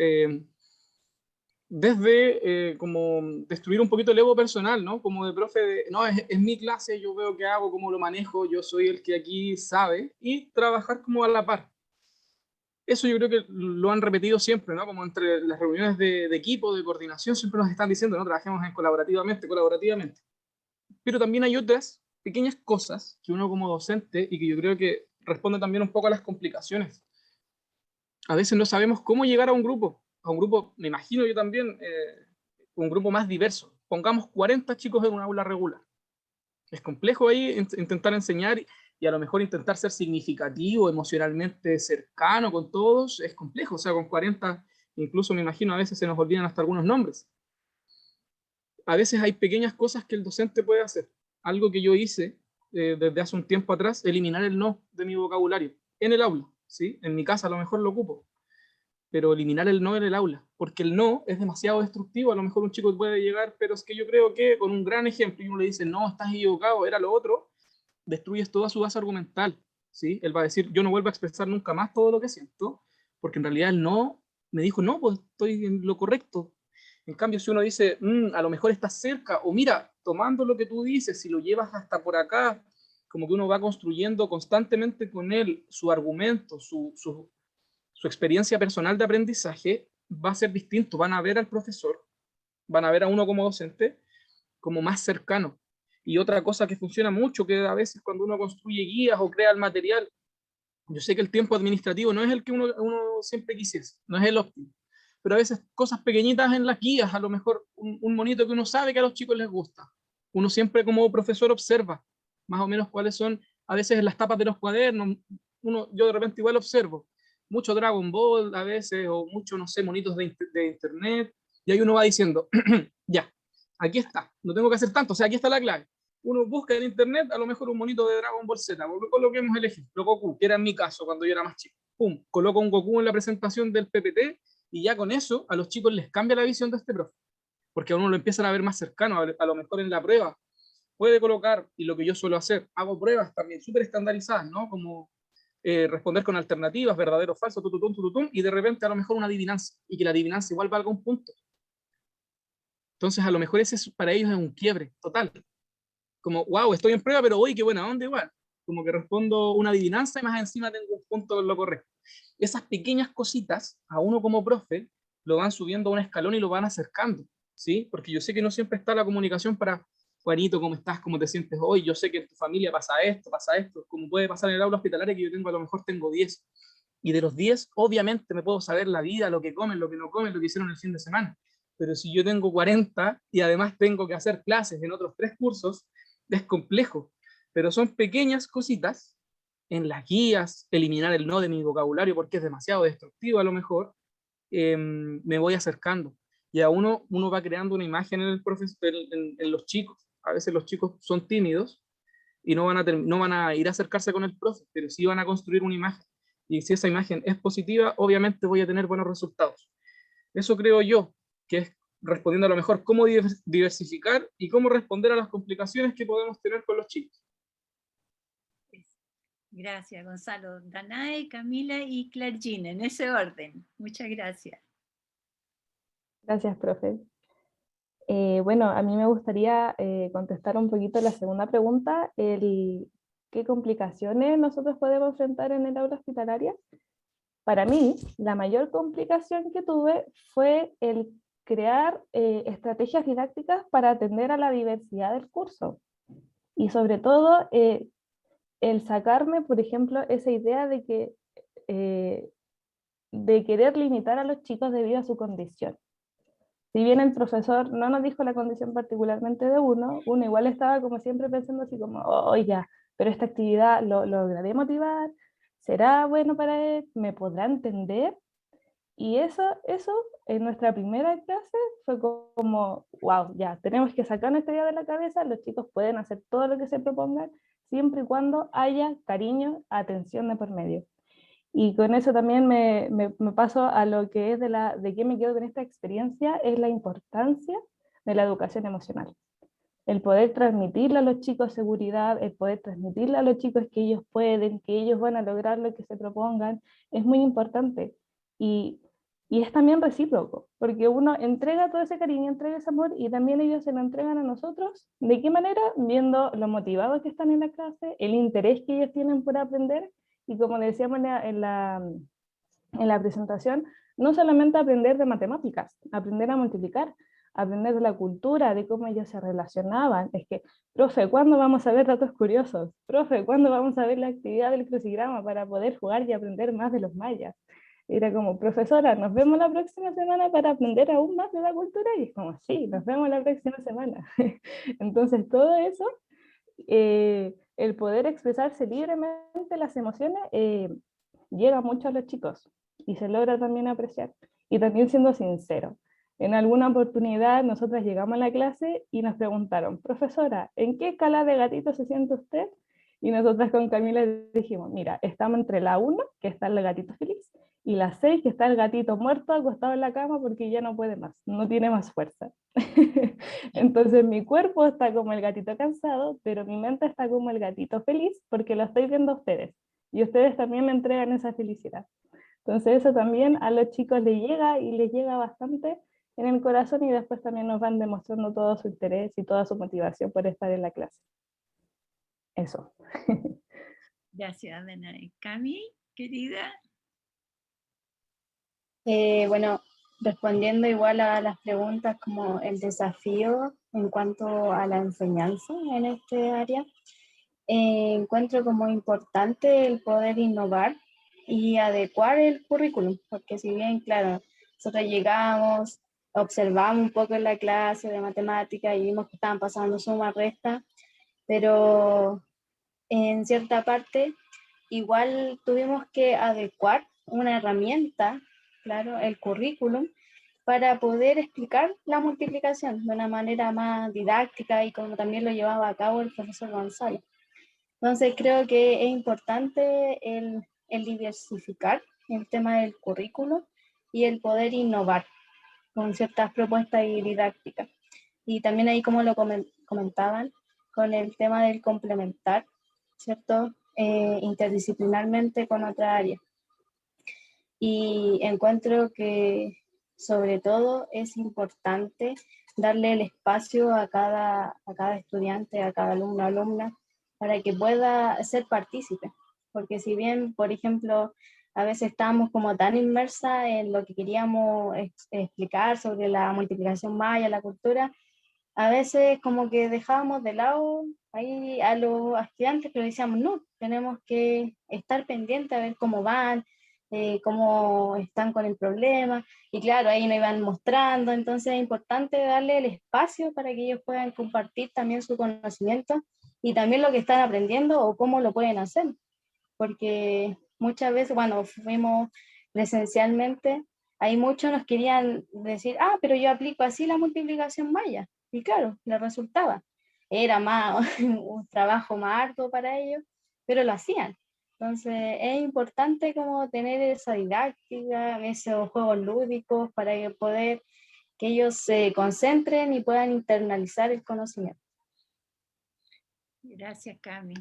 desde como destruir un poquito el ego personal, ¿no? Como de profe, no, es mi clase, yo veo qué hago, cómo lo manejo, yo soy el que aquí sabe, y trabajar como a la par. Eso yo creo que lo han repetido siempre, ¿no? Como entre las reuniones de equipo, de coordinación, siempre nos están diciendo, ¿no? Trabajemos colaborativamente. Pero también hay otras pequeñas cosas que uno como docente, y que yo creo que responde también un poco a las complicaciones. A veces no sabemos cómo llegar a un grupo, me imagino yo también, un grupo más diverso. Pongamos 40 chicos en un aula regular. Es complejo ahí intentar enseñar y a lo mejor intentar ser significativo, emocionalmente cercano con todos, es complejo. O sea, con 40, incluso me imagino a veces se nos olvidan hasta algunos nombres. A veces hay pequeñas cosas que el docente puede hacer. Algo que yo hice desde hace un tiempo atrás, eliminar el no de mi vocabulario en el aula, ¿sí? En mi casa a lo mejor lo ocupo, pero eliminar el no en el aula, porque el no es demasiado destructivo. A lo mejor un chico puede llegar, pero es que yo creo que con un gran ejemplo y uno le dice, no, estás equivocado, era lo otro, destruyes toda su base argumental, ¿sí? Él va a decir, yo no vuelvo a expresar nunca más todo lo que siento, porque en realidad el no me dijo, no, pues estoy en lo correcto. En cambio, si uno dice, a lo mejor estás cerca, o mira, tomando lo que tú dices, si lo llevas hasta por acá, como que uno va construyendo constantemente con él su argumento, su experiencia personal de aprendizaje, va a ser distinto. Van a ver al profesor, van a ver a uno como docente, como más cercano. Y otra cosa que funciona mucho, que a veces cuando uno construye guías o crea el material, yo sé que el tiempo administrativo no es el que uno siempre quisiese, no es el óptimo, pero a veces cosas pequeñitas en las guías, a lo mejor un monito que uno sabe que a los chicos les gusta. Uno siempre como profesor observa más o menos cuáles son, a veces en las tapas de los cuadernos, yo de repente igual observo, mucho Dragon Ball a veces, o mucho, no sé, monitos de internet, y ahí uno va diciendo, ya, aquí está, no tengo que hacer tanto, o sea, aquí está la clave. Uno busca en internet a lo mejor un monito de Dragon Ball Z, coloquemos el ejemplo, Goku, que era en mi caso cuando yo era más chico. Pum, coloco un Goku en la presentación del PPT y ya con eso a los chicos les cambia la visión de este profe, porque a uno lo empiezan a ver más cercano, a lo mejor en la prueba. Puede colocar, y lo que yo suelo hacer, hago pruebas también súper estandarizadas, ¿no? Como responder con alternativas, verdadero o falso, tututum, y de repente a lo mejor una adivinanza, y que la adivinanza igual valga un punto. Entonces a lo mejor ese para ellos es un quiebre total. Como, wow, estoy en prueba, pero hoy qué buena onda igual. Como que respondo una adivinanza y más encima tengo un punto en lo correcto. Esas pequeñas cositas, a uno como profe, lo van subiendo a un escalón y lo van acercando, ¿sí? Porque yo sé que no siempre está la comunicación para, Juanito, ¿cómo estás? ¿Cómo te sientes hoy? Yo sé que en tu familia pasa esto, como puede pasar en el aula hospitalaria que yo tengo, a lo mejor tengo 10. Y de los 10, obviamente me puedo saber la vida, lo que comen, lo que no comen, lo que hicieron el fin de semana. Pero si yo tengo 40 y además tengo que hacer clases en otros 3 cursos, es complejo, pero son pequeñas cositas en las guías, eliminar el no de mi vocabulario porque es demasiado destructivo a lo mejor, me voy acercando. Y a uno va creando una imagen en el profesor, en los chicos. A veces los chicos son tímidos y no van a ir a acercarse con el profe, pero sí van a construir una imagen. Y si esa imagen es positiva, obviamente voy a tener buenos resultados. Eso creo yo, que es respondiendo a lo mejor cómo diversificar y cómo responder a las complicaciones que podemos tener con los chicos. Gracias, Gonzalo. Danae, Camila y Clargine, en ese orden. Muchas gracias. Gracias, profe. Bueno, a mí me gustaría contestar un poquito la segunda pregunta, ¿qué complicaciones nosotros podemos enfrentar en el aula hospitalaria? Para mí, la mayor complicación que tuve fue el crear estrategias didácticas para atender a la diversidad del curso. Y sobre todo, el sacarme, por ejemplo, esa idea de querer limitar a los chicos debido a su condición. Si bien el profesor no nos dijo la condición particularmente de uno igual estaba como siempre pensando así como, oiga, pero esta actividad lo lograré motivar, ¿será bueno para él? ¿Me podrá entender? Y eso en nuestra primera clase fue como, wow, ya, tenemos que sacar nuestra idea de la cabeza, los chicos pueden hacer todo lo que se propongan, siempre y cuando haya cariño, atención de por medio. Y con eso también me paso a lo que es de qué me quedo con esta experiencia, es la importancia de la educación emocional. El poder transmitirle a los chicos seguridad, el poder transmitirle a los chicos que ellos pueden, que ellos van a lograr lo que se propongan, es muy importante. Y es también recíproco, porque uno entrega todo ese cariño, entrega ese amor, y también ellos se lo entregan a nosotros. ¿De qué manera? Viendo lo motivados que están en la clase, el interés que ellos tienen por aprender, y como decíamos en la presentación, no solamente aprender de matemáticas, aprender a multiplicar, aprender de la cultura, de cómo ellos se relacionaban. Es que, profe, ¿cuándo vamos a ver datos curiosos? Profe, ¿cuándo vamos a ver la actividad del crucigrama para poder jugar y aprender más de los mayas? Era como, profesora, nos vemos la próxima semana para aprender aún más de la cultura, y es como, sí, nos vemos la próxima semana. Entonces, todo eso, el poder expresarse libremente las emociones, llega mucho a los chicos y se logra también apreciar. Y también siendo sincero, en alguna oportunidad nosotras llegamos a la clase y nos preguntaron, profesora, ¿en qué escala de gatito se siente usted? Y nosotras con Camila dijimos, mira, estamos entre la 1, que está el gatito feliz, y la 6, que está el gatito muerto acostado en la cama porque ya no puede más, no tiene más fuerza. Entonces mi cuerpo está como el gatito cansado, pero mi mente está como el gatito feliz porque lo estoy viendo a ustedes. Y ustedes también me entregan esa felicidad. Entonces eso también a los chicos les llega, y les llega bastante en el corazón, y después también nos van demostrando todo su interés y toda su motivación por estar en la clase. Eso. Gracias, Danae. Cami, querida. Bueno, respondiendo igual a las preguntas como el desafío en cuanto a la enseñanza en este área, encuentro como importante el poder innovar y adecuar el currículum, porque si bien, claro, nosotros llegamos, observamos un poco en la clase de matemática y vimos que estaban pasando suma, resta, pero en cierta parte igual tuvimos que adecuar una herramienta, claro, el currículum, para poder explicar la multiplicación de una manera más didáctica y como también lo llevaba a cabo el profesor González. Entonces creo que es importante el diversificar el tema del currículo y el poder innovar con ciertas propuestas didácticas. Y también ahí, como lo comentaban, con el tema del complementar, ¿cierto? Interdisciplinarmente con otra área. Y encuentro que sobre todo es importante darle el espacio a cada estudiante, a cada alumno, alumna, para que pueda ser partícipe. Porque si bien, por ejemplo, a veces estábamos como tan inmersas en lo que queríamos explicar sobre la multiplicación maya, la cultura, a veces como que dejábamos de lado ahí a los estudiantes, pero decíamos, no, tenemos que estar pendientes a ver cómo van, cómo están con el problema, y claro, ahí nos iban mostrando. Entonces es importante darle el espacio para que ellos puedan compartir también su conocimiento y también lo que están aprendiendo o cómo lo pueden hacer, porque muchas veces, cuando fuimos presencialmente, ahí muchos nos querían decir, ah, pero yo aplico así la multiplicación maya, y claro, les resultaba. Era más un trabajo más arduo para ellos, pero lo hacían. Entonces es importante como tener esa didáctica, esos juegos lúdicos para poder que ellos se concentren y puedan internalizar el conocimiento. Gracias, Cami.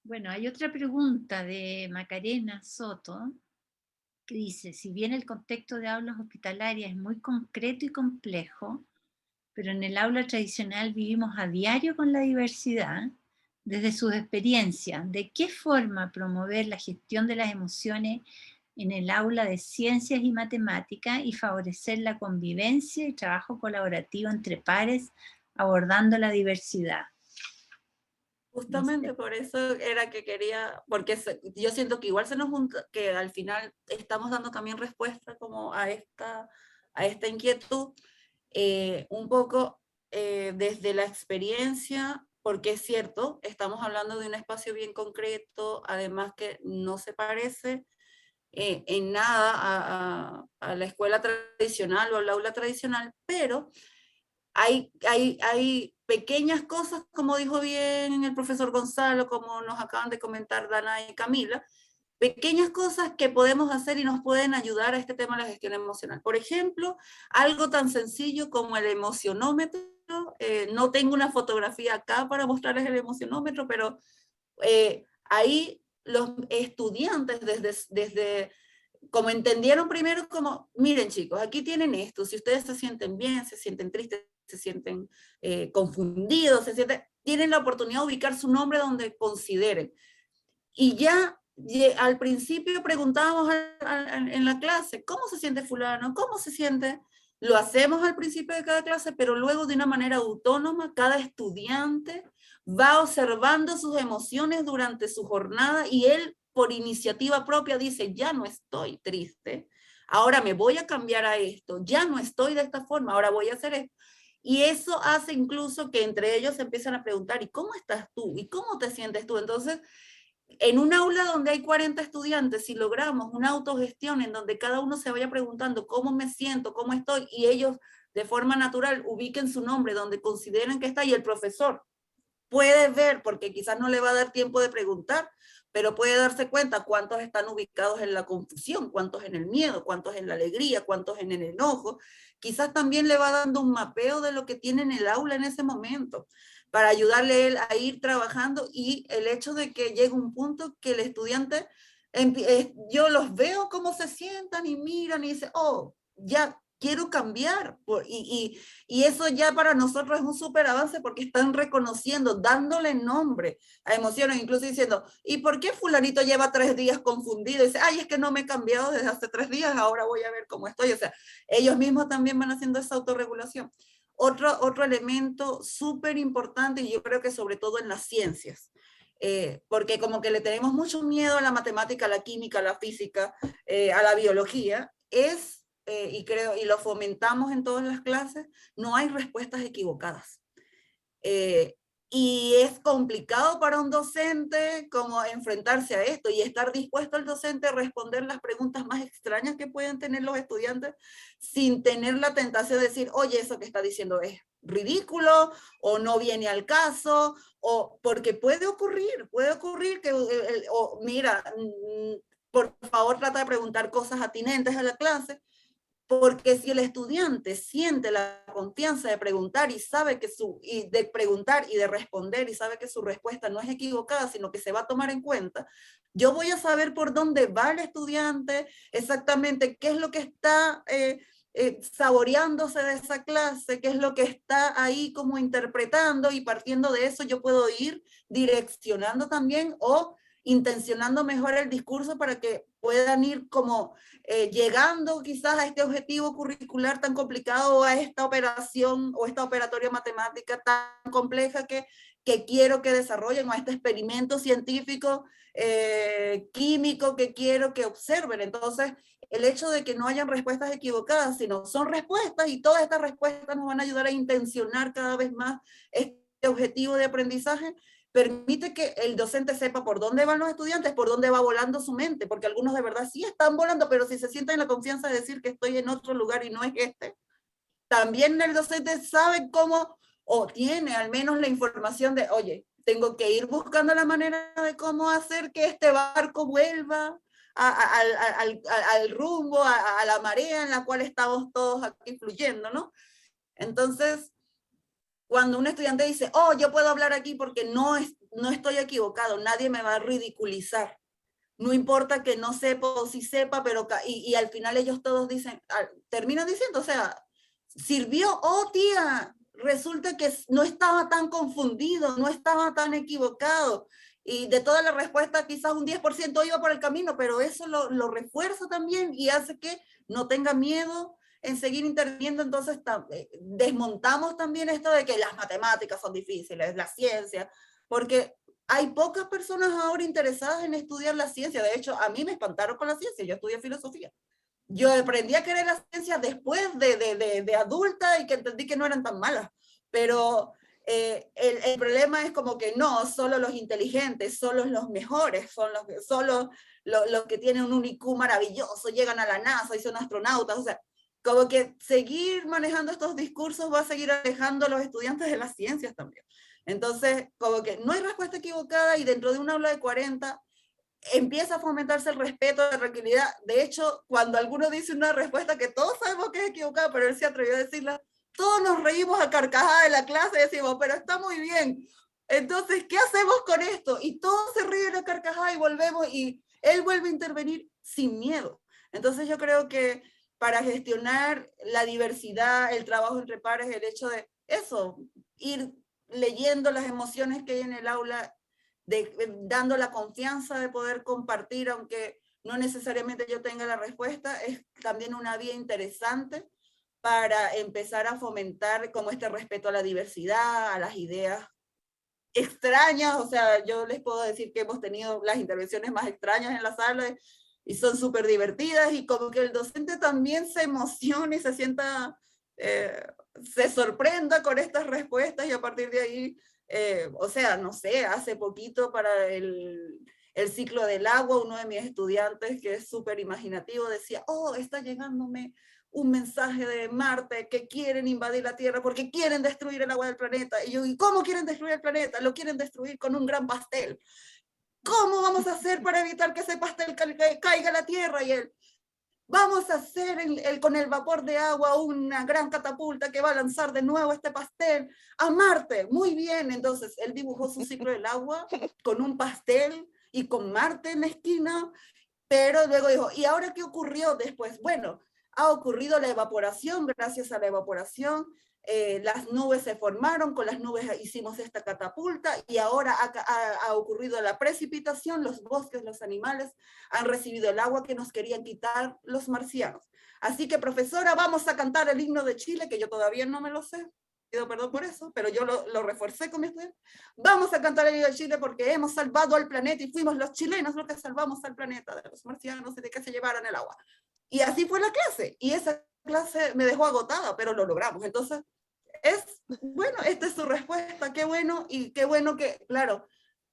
Bueno, hay otra pregunta de Macarena Soto que dice, si bien el contexto de aulas hospitalarias es muy concreto y complejo, pero en el aula tradicional vivimos a diario con la diversidad, desde sus experiencias, ¿de qué forma promover la gestión de las emociones en el aula de ciencias y matemáticas y favorecer la convivencia y trabajo colaborativo entre pares abordando la diversidad? Justamente No sé. por eso era que quería, porque yo siento que igual se nos junta, que al final estamos dando también respuesta como a esta inquietud, un poco desde la experiencia, porque es cierto, estamos hablando de un espacio bien concreto, además que no se parece, en nada a la escuela tradicional o al aula tradicional, pero hay pequeñas cosas, como dijo bien el profesor Gonzalo, como nos acaban de comentar Dana y Camila, pequeñas cosas que podemos hacer y nos pueden ayudar a este tema de la gestión emocional. Por ejemplo, algo tan sencillo como el emocionómetro. No tengo una fotografía acá para mostrarles el emocionómetro, pero ahí los estudiantes desde como entendieron primero, como, miren chicos, aquí tienen esto, si ustedes se sienten bien, se sienten tristes, se sienten confundidos, tienen la oportunidad de ubicar su nombre donde consideren. Y ya al principio preguntábamos en la clase, ¿cómo se siente fulano? ¿Cómo se siente? Lo hacemos al principio de cada clase, pero luego de una manera autónoma, cada estudiante va observando sus emociones durante su jornada y él por iniciativa propia dice, ya no estoy triste, ahora me voy a cambiar a esto, ya no estoy de esta forma, ahora voy a hacer esto. Y eso hace incluso que entre ellos se empiezan a preguntar, ¿y cómo estás tú? ¿Y cómo te sientes tú? Entonces, en un aula donde hay 40 estudiantes, si logramos una autogestión en donde cada uno se vaya preguntando cómo me siento, cómo estoy, y ellos de forma natural ubiquen su nombre donde consideren que está, y el profesor puede ver, porque quizás no le va a dar tiempo de preguntar, pero puede darse cuenta cuántos están ubicados en la confusión, cuántos en el miedo, cuántos en la alegría, cuántos en el enojo. Quizás también le va dando un mapeo de lo que tiene en el aula en ese momento, para ayudarle a él a ir trabajando, y el hecho de que llegue un punto que el estudiante, yo los veo cómo se sientan y miran y dicen, oh, ya quiero cambiar, y eso ya para nosotros es un súper avance porque están reconociendo, dándole nombre a emociones, incluso diciendo, ¿y por qué fulanito lleva 3 días confundido? Y dice, ay, es que no me he cambiado desde hace 3 días, ahora voy a ver cómo estoy. O sea, ellos mismos también van haciendo esa autorregulación. Otro elemento súper importante, y yo creo que sobre todo en las ciencias, porque como que le tenemos mucho miedo a la matemática, a la química, a la física, a la biología, y lo fomentamos en todas las clases, no hay respuestas equivocadas. Y es complicado para un docente como enfrentarse a esto y estar dispuesto el docente a responder las preguntas más extrañas que pueden tener los estudiantes sin tener la tentación de decir, oye, eso que está diciendo es ridículo o no viene al caso, o porque puede ocurrir que, mira, por favor trata de preguntar cosas atinentes a la clase. Porque si el estudiante siente la confianza de preguntar y sabe que de preguntar y de responder y sabe que su respuesta no es equivocada, sino que se va a tomar en cuenta, yo voy a saber por dónde va el estudiante, exactamente qué es lo que está saboreándose de esa clase, qué es lo que está ahí como interpretando, y partiendo de eso yo puedo ir direccionando también o intencionando mejor el discurso para que puedan ir como llegando quizás a este objetivo curricular tan complicado, o a esta operación o esta operatoria matemática tan compleja que quiero que desarrollen, o a este experimento científico químico que quiero que observen. Entonces, el hecho de que no hayan respuestas equivocadas, sino son respuestas, y todas estas respuestas nos van a ayudar a intencionar cada vez más este objetivo de aprendizaje, permite que el docente sepa por dónde van los estudiantes, por dónde va volando su mente, porque algunos de verdad sí están volando, pero si se sienten en la confianza de decir que estoy en otro lugar y no es este, también el docente sabe cómo, o tiene al menos la información de, oye, tengo que ir buscando la manera de cómo hacer que este barco vuelva al rumbo, a la marea en la cual estamos todos aquí fluyendo, ¿no? Entonces, cuando un estudiante dice, oh, yo puedo hablar aquí porque no estoy equivocado, nadie me va a ridiculizar. No importa que no sepa o sí sepa, pero y al final ellos todos dicen, terminan diciendo, o sea, sirvió, oh tía, resulta que no estaba tan confundido, no estaba tan equivocado. Y de toda la respuesta quizás un 10% iba por el camino, pero eso lo refuerza también y hace que no tenga miedo en seguir interviniendo. Entonces desmontamos también esto de que las matemáticas son difíciles, la ciencia, porque hay pocas personas ahora interesadas en estudiar la ciencia. De hecho, a mí me espantaron con la ciencia, yo estudié filosofía. Yo aprendí a querer la ciencia después de adulta, y que entendí que no eran tan malas, pero el problema es como que no, solo los inteligentes, solo los mejores, solo los que tienen un IQ maravilloso, llegan a la NASA y son astronautas, o sea, como que seguir manejando estos discursos va a seguir alejando a los estudiantes de las ciencias también. Entonces, como que no hay respuesta equivocada y dentro de un aula de 40 empieza a fomentarse el respeto, la tranquilidad. De hecho, cuando alguno dice una respuesta que todos sabemos que es equivocada, pero él se atrevió a decirla, todos nos reímos a carcajadas de la clase y decimos, pero está muy bien. Entonces, ¿qué hacemos con esto? Y todos se ríen a carcajadas y volvemos y él vuelve a intervenir sin miedo. Entonces yo creo que para gestionar la diversidad, el trabajo entre pares, el hecho de eso, ir leyendo las emociones que hay en el aula, dando la confianza de poder compartir, aunque no necesariamente yo tenga la respuesta, es también una vía interesante para empezar a fomentar como este respeto a la diversidad, a las ideas extrañas. O sea, yo les puedo decir que hemos tenido las intervenciones más extrañas en la sala y son súper divertidas, y como que el docente también se emociona y se sienta, se sorprenda con estas respuestas, y a partir de ahí, o sea, no sé, hace poquito para el ciclo del agua, uno de mis estudiantes, que es súper imaginativo, decía, oh, está llegándome un mensaje de Marte que quieren invadir la Tierra porque quieren destruir el agua del planeta. Y yo, ¿y cómo quieren destruir el planeta? Lo quieren destruir con un gran pastel. ¿Cómo vamos a hacer para evitar que ese pastel caiga a la Tierra? Y él, vamos a hacer con el vapor de agua una gran catapulta que va a lanzar de nuevo este pastel a Marte. Muy bien, entonces él dibujó su ciclo del agua con un pastel y con Marte en la esquina, pero luego dijo, ¿y ahora qué ocurrió después? Bueno, ha ocurrido la evaporación. Gracias a la evaporación, las nubes se formaron, con las nubes hicimos esta catapulta, y ahora ha ocurrido la precipitación, los bosques, los animales han recibido el agua que nos querían quitar los marcianos. Así que, profesora, vamos a cantar el himno de Chile, que yo todavía no me lo sé, pido perdón por eso, pero yo lo reforcé con mi estudiante. Vamos a cantar el himno de Chile porque hemos salvado al planeta y fuimos los chilenos los que salvamos al planeta de los marcianos y de que se llevaran el agua. Y así fue la clase, y esa clase me dejó agotada, pero lo logramos. Entonces, bueno, esta es su respuesta, qué bueno, y qué bueno que, claro,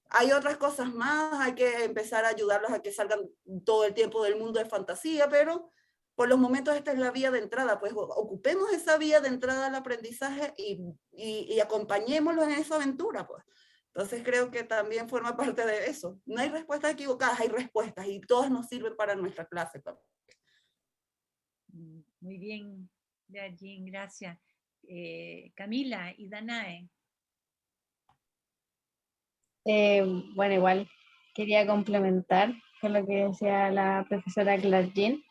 hay otras cosas más, hay que empezar a ayudarlos a que salgan todo el tiempo del mundo de fantasía, pero por los momentos esta es la vía de entrada, pues ocupemos esa vía de entrada al aprendizaje y acompañémoslo en esa aventura, pues. Entonces creo que también forma parte de eso. No hay respuestas equivocadas, hay respuestas, y todas nos sirven para nuestra clase. Muy bien, Jean, gracias. Camila y Danae. Bueno, igual quería complementar con lo que decía la profesora Clargin,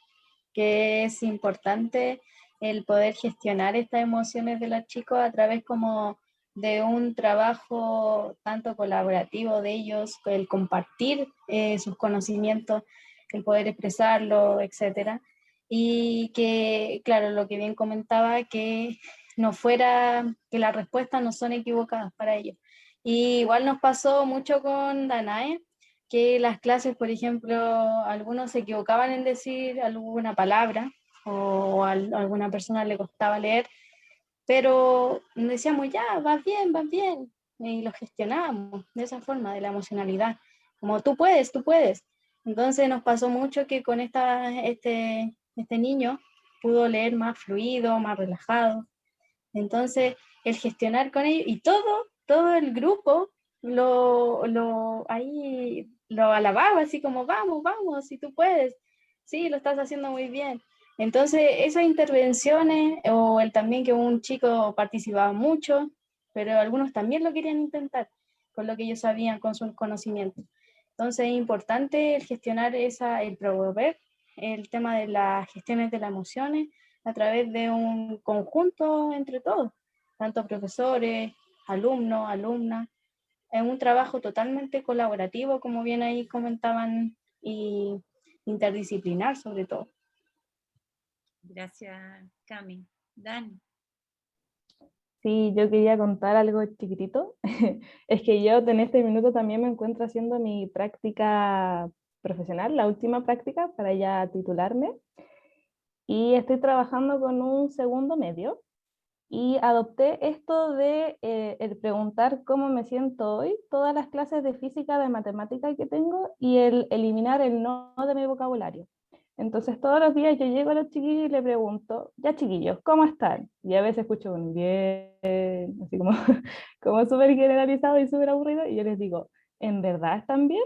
que es importante el poder gestionar estas emociones de los chicos a través como de un trabajo tanto colaborativo de ellos, el compartir sus conocimientos, el poder expresarlo, etcétera. Y que, claro, lo que bien comentaba, que no fuera, que las respuestas no son equivocadas para ellos. Y igual nos pasó mucho con Danae, que las clases, por ejemplo, algunos se equivocaban en decir alguna palabra o a alguna persona le costaba leer, pero decíamos, ya, vas bien, y lo gestionábamos de esa forma, de la emocionalidad, como tú puedes. Entonces nos pasó mucho que con este niño pudo leer más fluido, más relajado. Entonces, el gestionar con ellos, y todo el grupo ahí lo alababa, así como, vamos, si tú puedes, sí, lo estás haciendo muy bien. Entonces, esas intervenciones, o el también que un chico participaba mucho, pero algunos también lo querían intentar, con lo que ellos sabían, con sus conocimientos. Entonces, es importante el gestionar el promover el tema de las gestiones de las emociones a través de un conjunto entre todos, tanto profesores, alumnos, alumnas. Es un trabajo totalmente colaborativo, como bien ahí comentaban, y interdisciplinar sobre todo. Gracias, Cami. Dani. Sí, yo quería contar algo chiquitito. Es que yo en este minuto también me encuentro haciendo mi práctica profesional, la última práctica para ya titularme. Y estoy trabajando con un segundo medio. y adopté esto de el preguntar cómo me siento hoy, todas las clases de física, de matemática que tengo, y el eliminar el no de mi vocabulario. Entonces todos los días yo llego a los chiquillos y le pregunto, ya chiquillos, ¿cómo están? Y a veces escucho un bien, así como, como súper generalizado y súper aburrido, y yo les digo, ¿en verdad están bien?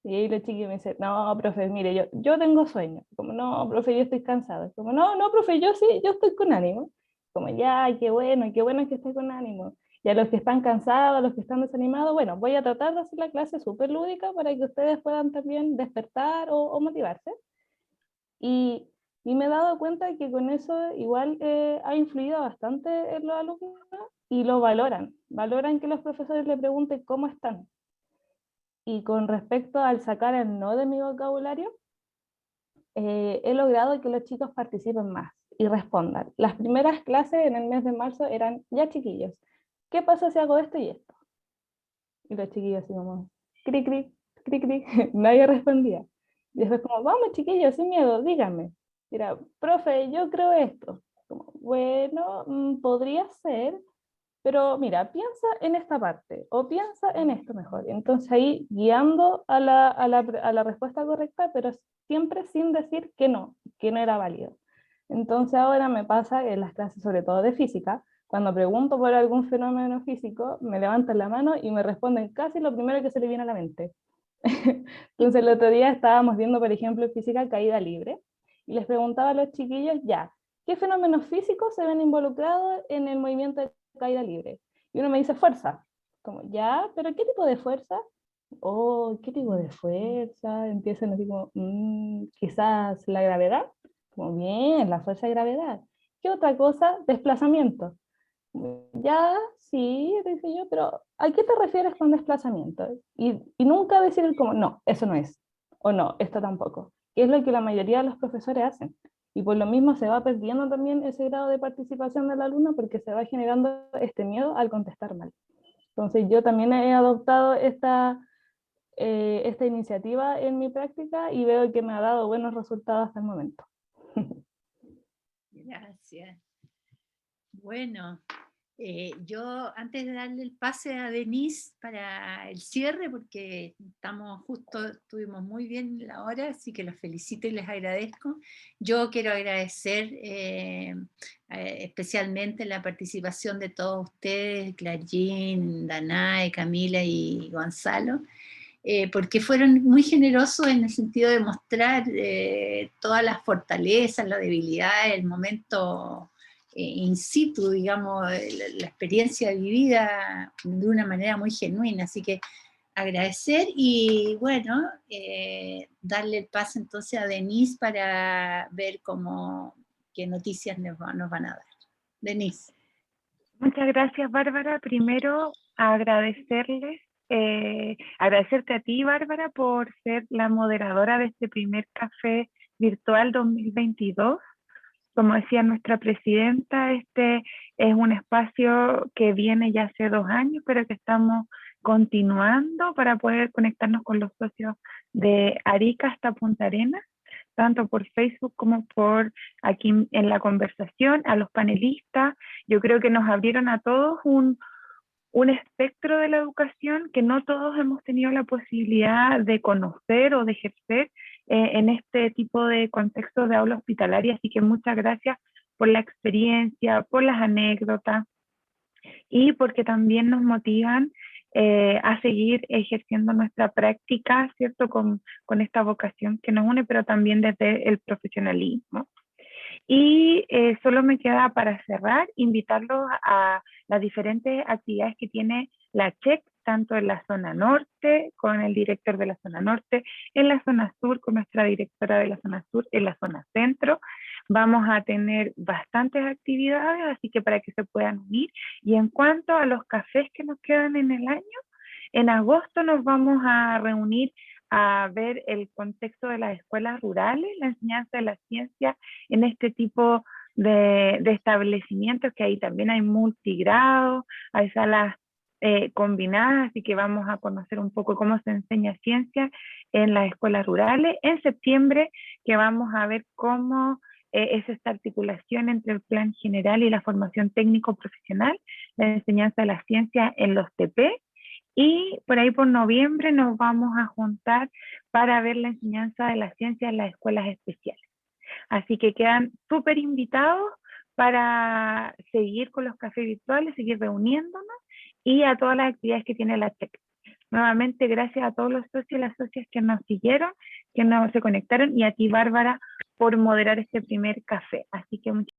Y ahí los chiquillos me dicen, no, profe, mire, yo tengo sueño. Como, no, profe, yo estoy cansado. Como, no, no, profe, yo sí, yo estoy con ánimo. Como, ya, qué bueno que esté con ánimo. Y a los que están cansados, a los que están desanimados, bueno, voy a tratar de hacer la clase súper lúdica para que ustedes puedan también despertar o motivarse. Y, y me he dado cuenta que con eso igual ha influido bastante en los alumnos y lo valoran. Valoran que los profesores le pregunten cómo están. Y con respecto al sacar el no de mi vocabulario, he logrado que los chicos participen más y respondan. Las primeras clases en el mes de marzo eran, ya chiquillos, ¿qué pasa si hago esto y esto? Y los chiquillos así como, cri, cri, cri, cri, nadie respondía. Y después como, vamos chiquillos, sin miedo, díganme. Y era, profe, yo creo esto. Como, bueno, podría ser, pero mira, piensa en esta parte o piensa en esto mejor. Entonces ahí guiando a la respuesta correcta, pero siempre sin decir que no era válido. Entonces ahora me pasa en las clases, sobre todo de física, cuando pregunto por algún fenómeno físico, me levantan la mano y me responden casi lo primero que se le viene a la mente. Entonces el otro día estábamos viendo, por ejemplo, en física caída libre, y les preguntaba a los chiquillos, ya, ¿qué fenómenos físicos se ven involucrados en el movimiento de caída libre? Y uno me dice fuerza. Como, ya, pero ¿qué tipo de fuerza? Oh, ¿qué tipo de fuerza? Empiezan así como, quizás la gravedad. Como, bien, la fuerza de gravedad. ¿Qué otra cosa? Desplazamiento. Ya, sí, dije yo, pero ¿a qué te refieres con desplazamiento? Y nunca decir como, no, eso no es, o no, esto tampoco, que es lo que la mayoría de los profesores hacen. Y por lo mismo se va perdiendo también ese grado de participación del alumno porque se va generando este miedo al contestar mal. Entonces yo también he adoptado esta iniciativa en mi práctica y veo que me ha dado buenos resultados hasta el momento. Gracias. Bueno, yo antes de darle el pase a Denise para el cierre, porque estuvimos muy bien en la hora, así que los felicito y les agradezco. Yo quiero agradecer especialmente la participación de todos ustedes, Clarín, Danae, Camila y Gonzalo, porque fueron muy generosos en el sentido de mostrar todas las fortalezas, las debilidades, el momento in situ, digamos, la experiencia vivida de una manera muy genuina. Así que agradecer y bueno, darle el paso entonces a Denise para ver qué noticias nos van a dar. Denise. Muchas gracias, Bárbara. Primero, agradecerte a ti, Bárbara, por ser la moderadora de este primer café virtual 2022. Como decía nuestra presidenta, este es un espacio que viene ya hace 2 años, pero que estamos continuando para poder conectarnos con los socios de Arica hasta Punta Arenas, tanto por Facebook como por aquí en la conversación, a los panelistas. Yo creo que nos abrieron a todos un espectro de la educación que no todos hemos tenido la posibilidad de conocer o de ejercer en este tipo de contextos de aula hospitalaria. Así que muchas gracias por la experiencia, por las anécdotas y porque también nos motivan a seguir ejerciendo nuestra práctica, ¿cierto? Con esta vocación que nos une, pero también desde el profesionalismo. Y solo me queda para cerrar, invitarlos a las diferentes actividades que tiene la CHEC, tanto en la zona norte, con el director de la zona norte, en la zona sur, con nuestra directora de la zona sur, en la zona centro. Vamos a tener bastantes actividades, así que para que se puedan unir. Y en cuanto a los cafés que nos quedan en el año, en agosto nos vamos a reunir a ver el contexto de las escuelas rurales, la enseñanza de la ciencia en este tipo de establecimientos, que ahí también hay multigrado, hay salas combinadas, así que vamos a conocer un poco cómo se enseña ciencia en las escuelas rurales. En septiembre, que vamos a ver cómo es esta articulación entre el plan general y la formación técnico-profesional, la enseñanza de la ciencia en los TP, y por ahí por noviembre nos vamos a juntar para ver la enseñanza de la ciencia en las escuelas especiales. Así que quedan súper invitados para seguir con los cafés virtuales, seguir reuniéndonos y a todas las actividades que tiene la CHEC. Nuevamente, gracias a todos los socios y las socias que nos siguieron, que se conectaron, y a ti, Bárbara, por moderar este primer café. Así que muchas